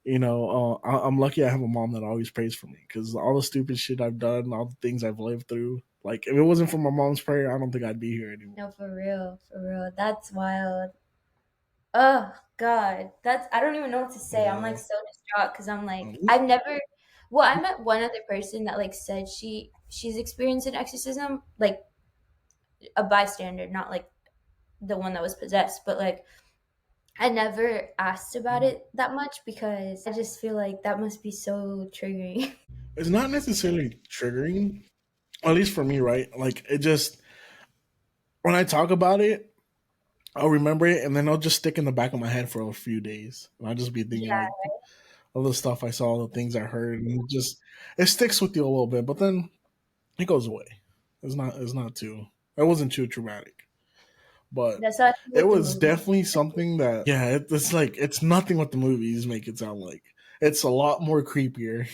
I'm lucky I have a mom that always prays for me because all the stupid shit I've done, all the things I've lived through. Like, if it wasn't for my mom's prayer, I don't think I'd be here anymore. No, for real, for real. That's wild. Oh God, that's I don't even know what to say. I'm Yeah. like so distraught because I'm like Um, I've never. Well, I met one other person that like said she's experienced an exorcism, like a bystander, not like the one that was possessed, but like I never asked about it that much because I just feel like that must be so triggering. It's not necessarily triggering, at least for me, right? Like it just when I talk about it, I'll remember it, and then I'll just stick in the back of my head for a few days, and I'll just be thinking Yeah. like all the stuff I saw, the things I heard, and it sticks with you a little bit, but then it goes away. It's not too. It wasn't too traumatic, but That's how I feel it with the was movie. definitely something that yeah, it's like it's nothing what the movies make it sound like. It's a lot more creepier.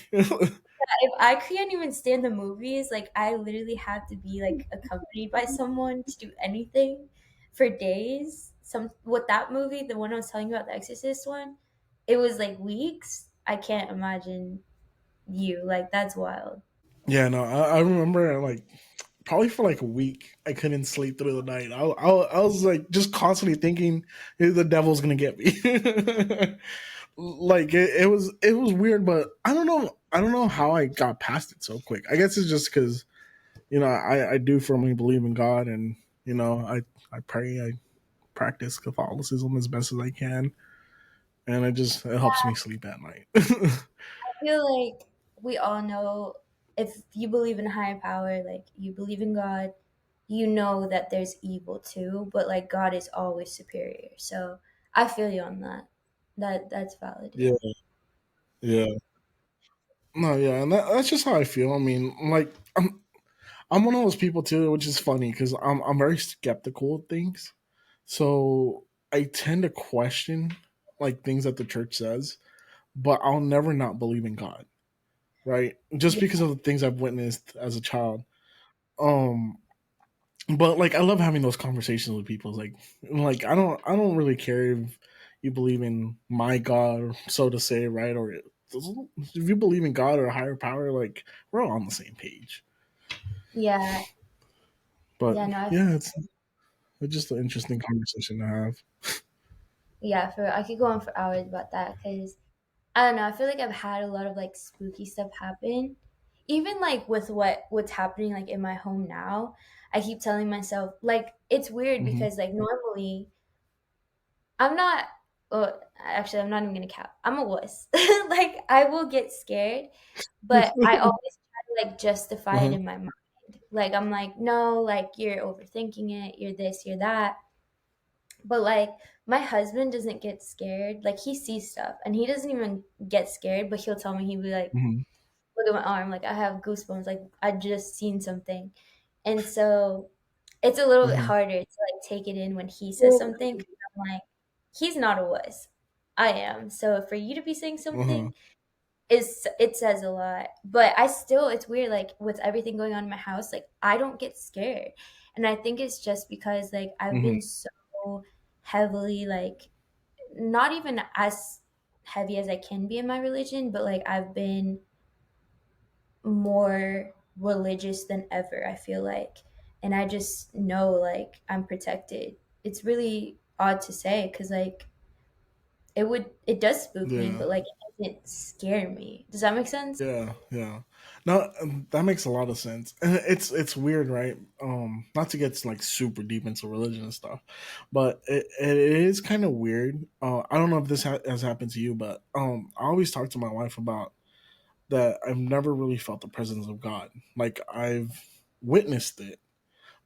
If I can't even stand the movies, like I literally have to be like accompanied by someone to do anything for days. Some with that movie, the one I was telling you about, the Exorcist one, it was like weeks. I can't imagine you. Like that's wild. Yeah, no, I remember like probably for like a week I couldn't sleep through the night. I was like just constantly thinking the devil's gonna get me. Like it was weird, but I don't know how I got past it so quick. I guess it's just because I do firmly believe in God, and I pray, I practice Catholicism as best as I can, and it helps me sleep at night. I feel like we all know if you believe in a higher power, like you believe in God, you know that there's evil too, but like God is always superior. So I feel you on that. That's valid, Yeah, yeah. yeah, no, yeah, and that's just how I feel. I mean, like I'm one of those people too, which is funny because I'm very skeptical of things. So I tend to question like things that the church says, but I'll never not believe in God, right? Just Yeah, because of the things I've witnessed as a child. Um, but like I love having those conversations with people. Like I don't really care if you believe in my God, so to say, right? Or if you believe in God or a higher power, like we're all on the same page. yeah, But yeah. No, yeah, it's just an interesting conversation to have. yeah. For I could go on for hours about that because I don't know. I feel like I've had a lot of like spooky stuff happen, even like with what's happening like in my home now. I keep telling myself like it's weird Hmm. because like normally I'm not. Actually, I'm not even gonna cap. I'm a wuss. Like I will get scared, but I always try to like justify it Uh-huh. in my mind. Like I'm like, no, like you're overthinking it. You're this. You're that. But like my husband doesn't get scared. Like he sees stuff and he doesn't even get scared. But he'll tell me he'll be like, Hmm. look at my arm. Like I have goosebumps. Like I just seen something, and so it's a little bit Hmm. harder to like take it in when he says something. 'Cause I'm like, he's not a wuss. I am. So for you to be saying Uh-huh. something is it says a lot. But I still it's weird, like with everything going on in my house, like I don't get scared. And I think it's just because like I've Hmm. been so heavily like not even as heavy as I can be in my religion, but like I've been more religious than ever, I feel like. And I just know like I'm protected. It's really odd to say because like it does spook me, Yeah. but like it doesn't scare me. Does that make sense? Yeah, yeah. No, that makes a lot of sense. And it's weird, right? Not to get like super deep into religion and stuff, but it is kind of weird. I don't know if this has happened to you, but I always talk to my wife about that. I've never really felt the presence of God. Like I've witnessed it,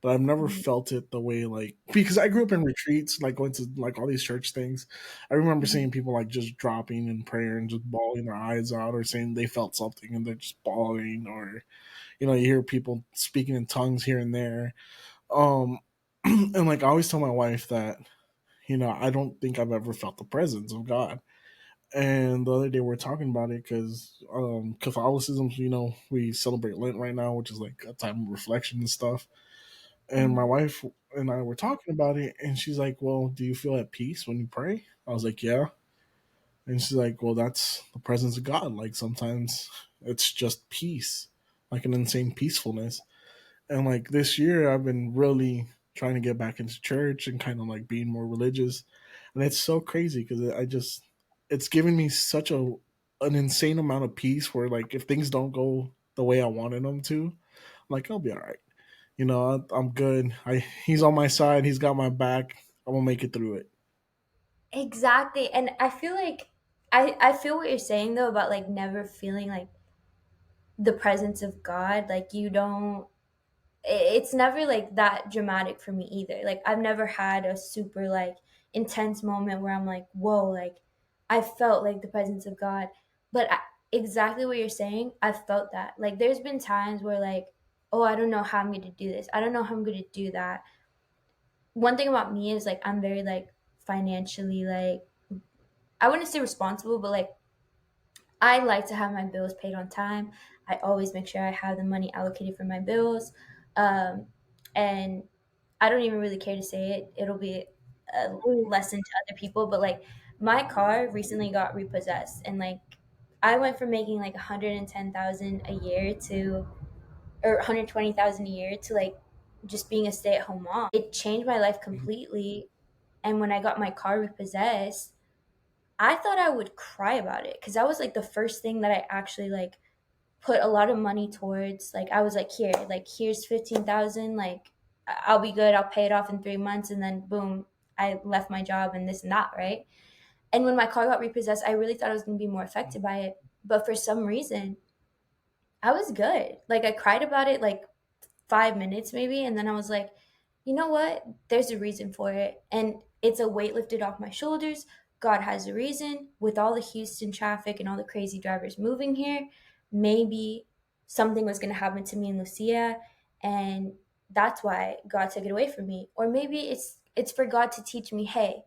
but I've never Mhm, felt it the way like because I grew up in retreats, like going to like all these church things. I remember mhm, seeing people like just dropping in prayer and just bawling their eyes out, or saying they felt something and they're just bawling, or you hear people speaking in tongues here and there. Um, and like I always tell my wife that I don't think I've ever felt the presence of God. And the other day we are talking about it because Catholicism, we celebrate Lent right now, which is like a time of reflection and stuff, and my mhm. wife and I were talking about it, and she's like, "Well, do you feel at peace when you pray?" I was like, "Yeah." And she's like, "Well, that's the presence of God. Like sometimes it's just peace, like an insane peacefulness." And like this year, I've been really trying to get back into church and kind of like being more religious, and it's so crazy because it's giving me such a an insane amount of peace where like if things don't go the way I wanted them to, I'm like I'll be all right. I'm good. He's on my side. He's got my back. I'm gonna make it through it. Exactly. And I feel like I feel what you're saying though about like never feeling like the presence of God. Like you don't it's never like that dramatic for me either. Like I've never had a super like intense moment where I'm like, whoa, like I felt like the presence of God. But exactly what you're saying, I've felt that. Like there's been times where like, oh, I don't know how I'm going to do this. I don't know how I'm going to do that. One thing about me is like I'm very like financially like I wouldn't say responsible, but like I like to have my bills paid on time. I always make sure I have the money allocated for my bills. And I don't even really care to say it. It'll be a lesson to other people, but like my car recently got repossessed and like I went from making like 110,000 a year to or 120,000 a year to like just being a stay-at-home mom. It changed my life completely. And when I got my car repossessed, I thought I would cry about it because that was like the first thing that I actually like put a lot of money towards. Like I was like here's 15,000, like I'll be good. I'll pay it off in 3 months, and then boom, I left my job and this and that, right? And when my car got repossessed, I really thought I was going to be more affected by it, but for some reason, I was good. Like I cried about it like 5 minutes maybe, and then I was like, you know what? There's a reason for it, and it's a weight lifted off my shoulders. God has a reason. With all the Houston traffic and all the crazy drivers moving here, maybe something was going to happen to me and Lucia, and that's why God took it away from me. Or maybe it's for God to teach me, hey,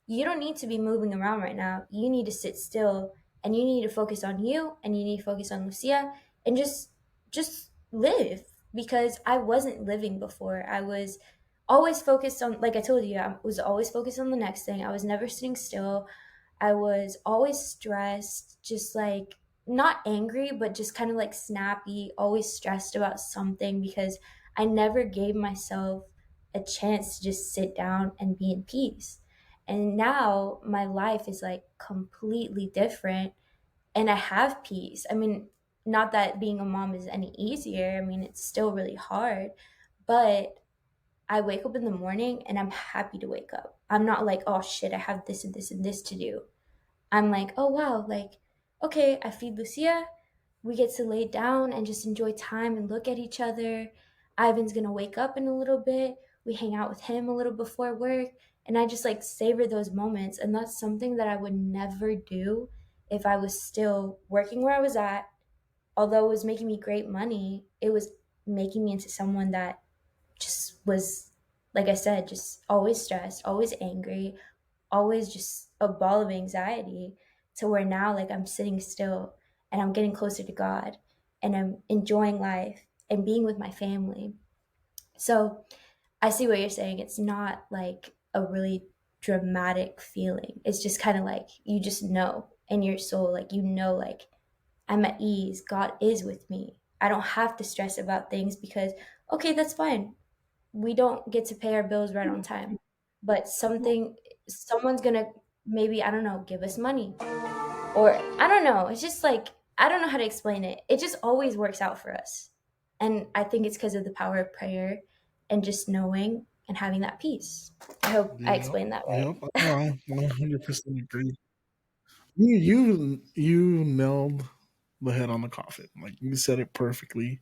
you don't need to be moving around right now. You need to sit still, and you need to focus on you, and you need to focus on Lucia, and just live, because I wasn't living before. I was always focused on, like I told you, I was always focused on the next thing. I was never sitting still. I was always stressed, just like not angry, but just kind of like snappy, always stressed about something because I never gave myself a chance to just sit down and be in peace. And now my life is like completely different and I have peace. I mean, not that being a mom is any easier. I mean, it's still really hard, but I wake up in the morning and I'm happy to wake up. I'm not like, oh shit, I have this and this and this to do. I'm like, oh wow, like, okay, I feed Lucia. We get to lay down and just enjoy time and look at each other. Ivan's gonna wake up in a little bit. We hang out with him a little before work. And I just like savor those moments. And that's something that I would never do if I was still working where I was at. Although it was making me great money, it was making me into someone that just was, like I said, just always stressed, always angry, always just a ball of anxiety, to where now like I'm sitting still and I'm getting closer to God and I'm enjoying life and being with my family. So I see what you're saying. It's not like a really dramatic feeling. It's just kind of like you just know in your soul, like you know, like I'm at ease. God is with me. I don't have to stress about things because okay, that's fine. We don't get to pay our bills right on time. But someone's gonna maybe, I don't know, give us money. Or I don't know. It's just like, I don't know how to explain it. It just always works out for us. And I think it's because of the power of prayer and just knowing and having that peace. I hope I Yep, explained that yep. right. No, I 100% agree. You nailed the head on the coffin. Like you said it perfectly.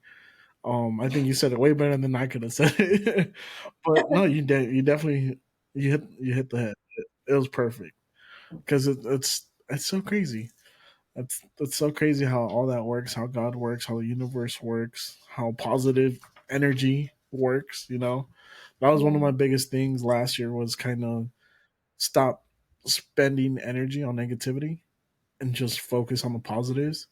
I think you said it way better than I could have said it. But no, you definitely you hit the head. It was perfect because it's so crazy. That's so crazy how all that works, how God works, how the universe works, how positive energy works. That was one of Yeah. my biggest things last year was kind of stop spending energy on negativity and just focus on the positives.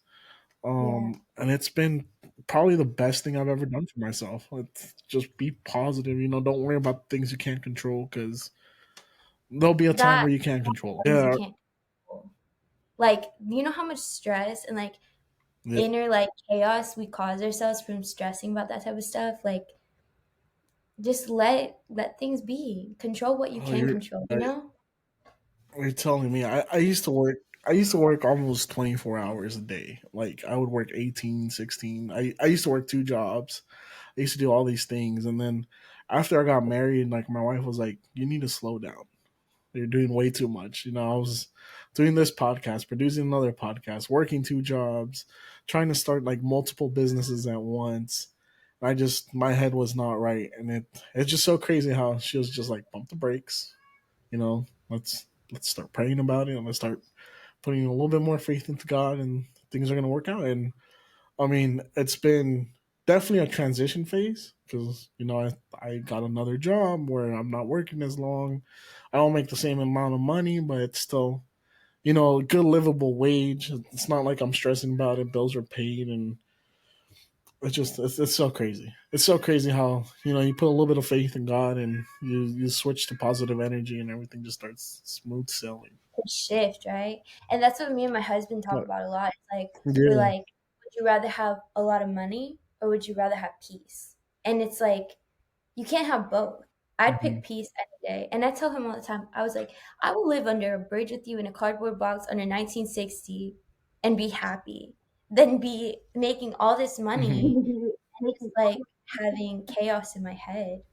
Yeah. And it's been probably the best thing I've ever done for myself. It's just be positive. Don't worry about things you can't control because there'll be a time That where you can't control it. things you Yeah, can't control. Like, you know how much stress and like yeah. inner like chaos we cause ourselves from stressing about that type of stuff? Like just let things be. Control what you Oh, can control, you know? you're telling me. I used to work. I used to work almost 24 hours a day. Like I would work 18, 16. I used to work two jobs. I used to do all these things. And then after I got married, like my wife was like, you need to slow down. You're doing way too much. I was doing this podcast, producing another podcast, working two jobs, trying to start like multiple businesses at once. My head was not right. And it's just so crazy how she was just like, pump the brakes, let's start praying about it and let's start putting a little bit more faith into God and things are going to work out. And I mean, it's been definitely a transition phase because, I got another job where I'm not working as long. I don't make the same amount of money, but it's still, a good livable wage. It's not like I'm stressing about it. Bills are paid. And it's so crazy. It's so crazy how, you put a little bit of faith in God and you switch to positive energy and everything just starts smooth sailing. The shift, right? And that's what me and my husband talk But, about a lot. It's like we're yeah. like, would you rather have a lot of money or would you rather have peace? And it's like you can't have both. I'd Hmm. pick peace any day. And I tell him all the time, I was like, I will live under a bridge with you in a cardboard box under 1960 and be happy than be making all this money and it's like having chaos in my head.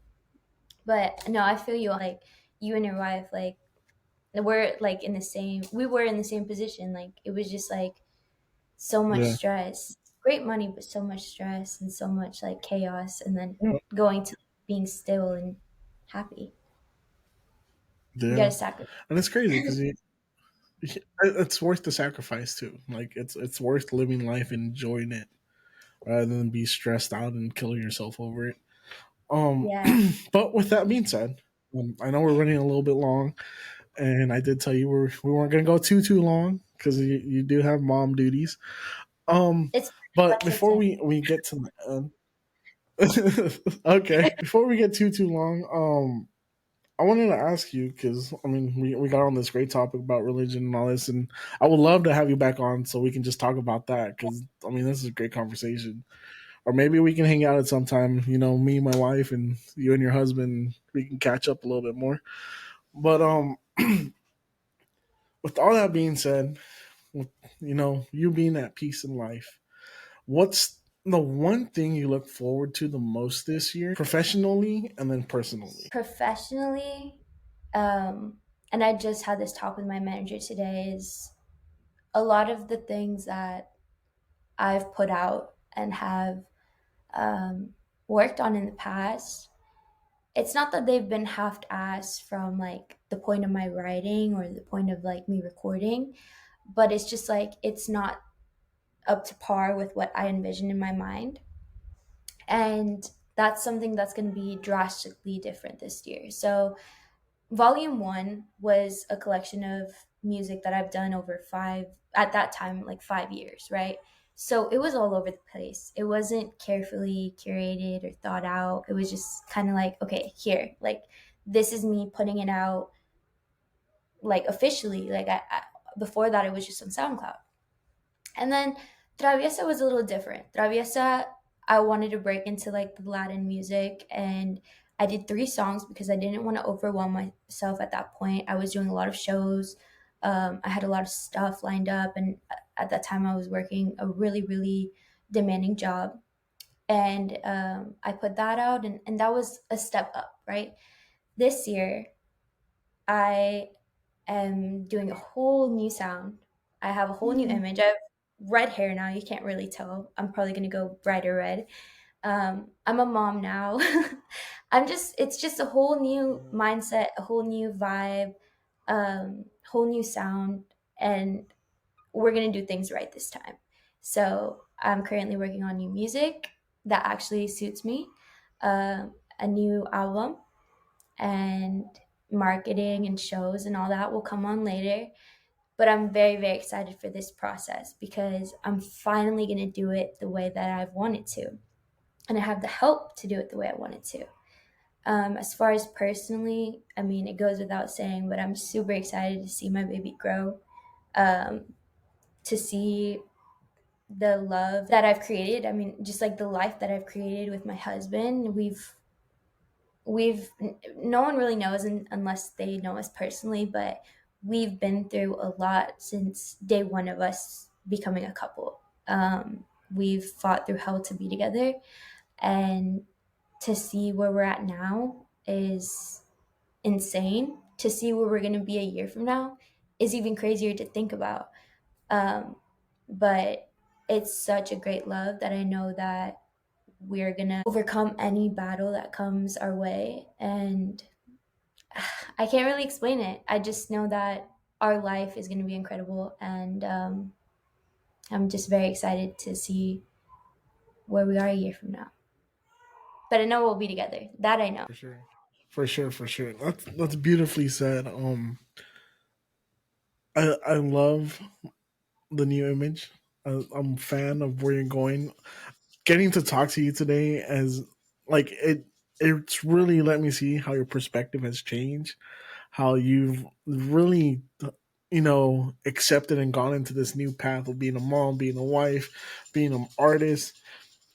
But no, I feel you on like you and your wife, like we're like in the same we were in the same position. Like it was just like so much Yeah. stress. Great money, but so much stress and so much like chaos and then Yeah. going to being still and happy. You Yeah. gotta sacrifice. And it's crazy because it's worth the sacrifice too. Like it's worth living life and enjoying it rather than be stressed out and killing yourself over it. Um, Yeah. but with that being said, I know we're running a little bit long, and I did tell you we weren't going to go too long because you do have mom duties. Um, It's but less before attention. we get to the end, okay, before we get too long, I wanted to ask you because I mean we got on this great topic about religion and all this, and I would love to have you back on so we can just talk about that because I mean this is a great conversation. Or maybe we can hang out at some time. Me, my wife, and you and your husband. We can catch up a little bit more. But with all that being said, with, you being at peace in life, what's the one thing you look forward to the most this year, professionally and then personally? Professionally, and I just had this talk with my manager today, is a lot of the things that I've put out and have worked on in the past, it's not that they've been half-assed from like the point of my writing or the point of like me recording, but it's just like it's not up to par with what I envisioned in my mind. And that's something that's going to be drastically different this year. So volume one was a collection of music that I've done over at that time, like 5 years, right? So it was all over the place. It wasn't carefully curated or thought out. It was just kind of like, okay, here, like, this is me putting it out, like, officially. Like, before that, it was just on SoundCloud. And then Traviesa was a little different. Traviesa, I wanted to break into like the Latin music, and I did 3 songs because I didn't want to overwhelm myself at that point. I was doing a lot of shows. I had a lot of stuff lined up, and at that time, I was working a really, really demanding job. And I put that out, and that was a step up, right? This year, I am doing a whole new sound. I have a whole new image. I have red hair now. You can't really tell. I'm probably gonna go brighter red. I'm a mom now. It's just a whole new mindset, a whole new vibe, whole new sound, and we're gonna do things right this time. So I'm currently working on new music that actually suits me, a new album, and marketing and shows and all that will come on later. But I'm very, very excited for this process because I'm finally going to do it the way that I've wanted to. And I have the help to do it the way I wanted to. As far as personally, I mean, it goes without saying, but I'm super excited to see my baby grow, um, to see the love that I've created. I mean, just like the life that I've created with my husband. We've no one really knows unless they know us personally, but we've been through a lot since day one of us becoming a couple. We've fought through hell to be together, and to see where we're at now is insane. To see where we're going to be a year from now is even crazier to think about. Um, but it's such a great love that I know that we're going to overcome any battle that comes our way. And I can't really explain it. I just know that our life is going to be incredible. And I'm just very excited to see where we are a year from now. But I know we'll be together. That I know. For sure. For sure, for sure. That's beautifully said. I love the new image. I'm a fan of where you're going. Getting to talk to you today as like it's really let me see how your perspective has changed, how you've really accepted and gone into this new path of being a mom, being a wife, being an artist.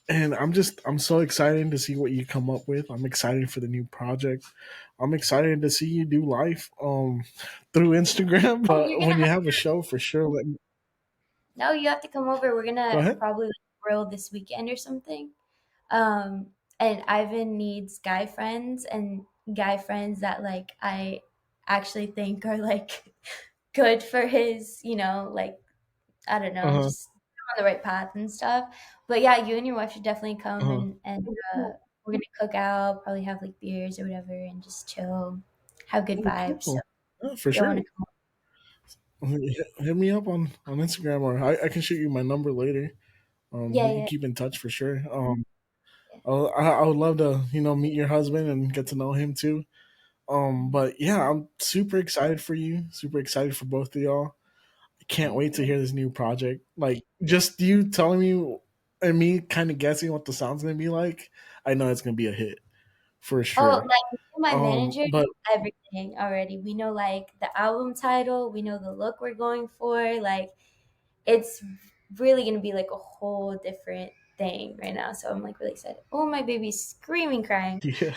And I'm so excited to see what you come up with. I'm excited for the new project. I'm excited to see you do life through Instagram. Oh, But you're gonna when you have have a show for sure, let me no. You have to come over. We're go gonna ahead. probably like, grill this weekend or something. Um, and Ivan needs guy friends and guy friends that like I actually think are like good for his, like I don't know, Uh-huh. just on the right path and stuff. But yeah, you and your wife should definitely come Uh-huh. and we're gonna cook out, probably have like beers or whatever, and just chill, have good Oh, vibes. So cool. Yeah, for you'll want sure. to come. Hit me up on Instagram, or I can shoot you my number later. Yeah, We can yeah, keep in touch for sure. yeah. I would love to meet your husband and get to know him too. But yeah, I'm super excited for you. Super excited for both of y'all. I can't Thank wait to you. hear this new project. Like just you telling me and me kind of guessing what the sound's gonna be like. I know it's gonna be a hit for Oh, sure. like my manager But knows everything already. We know like the album title, we know the look we're going for. Like it's really gonna be like a whole different thing right now. So I'm like really excited. Oh, my baby's screaming, crying. yeah.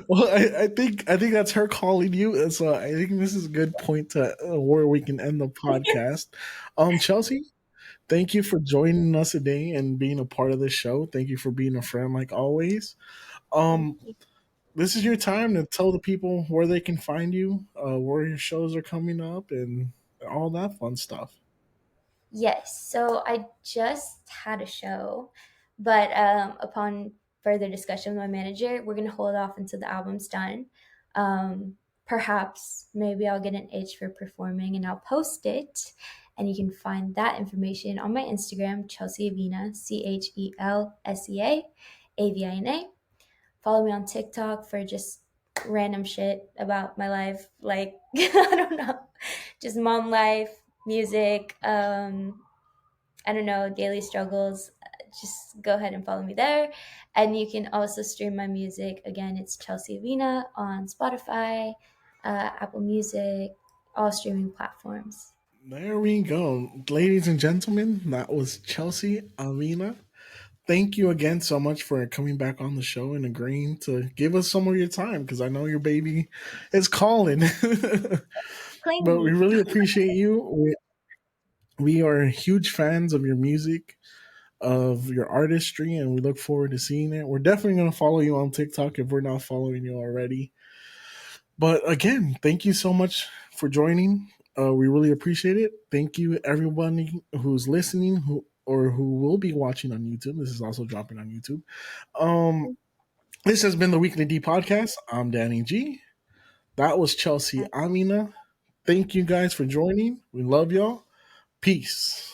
Well, I think that's her calling you, and so I think this is a good point to where we can end the podcast. Chelsea, thank you for joining us today and being a part of this show. Thank you for being a friend, like always. Thank Um, you. this is your time to tell the people where they can find you, where your shows are coming up, and all that fun stuff. Yes. So I just had a show, but upon further discussion with my manager, we're gonna hold off until the album's done. Perhaps maybe I'll get an itch for performing and I'll post it. And you can find that information on my Instagram, Chelsea Avina, ChelseaAvina. Follow me on TikTok for just random shit about my life. Like, I don't know, just mom life, music, I don't know, daily struggles. Just go ahead and follow me there. And you can also stream my music. Again, it's Chelsea Avina on Spotify, Apple Music, all streaming platforms. There we go, ladies and gentlemen. That was Chelsea Avina. Thank you again so much for coming back on the show and agreeing to give us some of your time because I know your baby is calling. Claim But we me. really appreciate you. We are huge fans of your music, of your artistry, and we look forward to seeing it. We're definitely going to follow you on TikTok if we're not following you already. But again, thank you so much for joining. We really appreciate it. Thank you, everybody who's listening, who will be watching on YouTube. This is also dropping on YouTube. Um, this has been the Weekly D podcast. I'm Danny G. That was Chelsea Amina. Thank you guys for joining. We love y'all. Peace.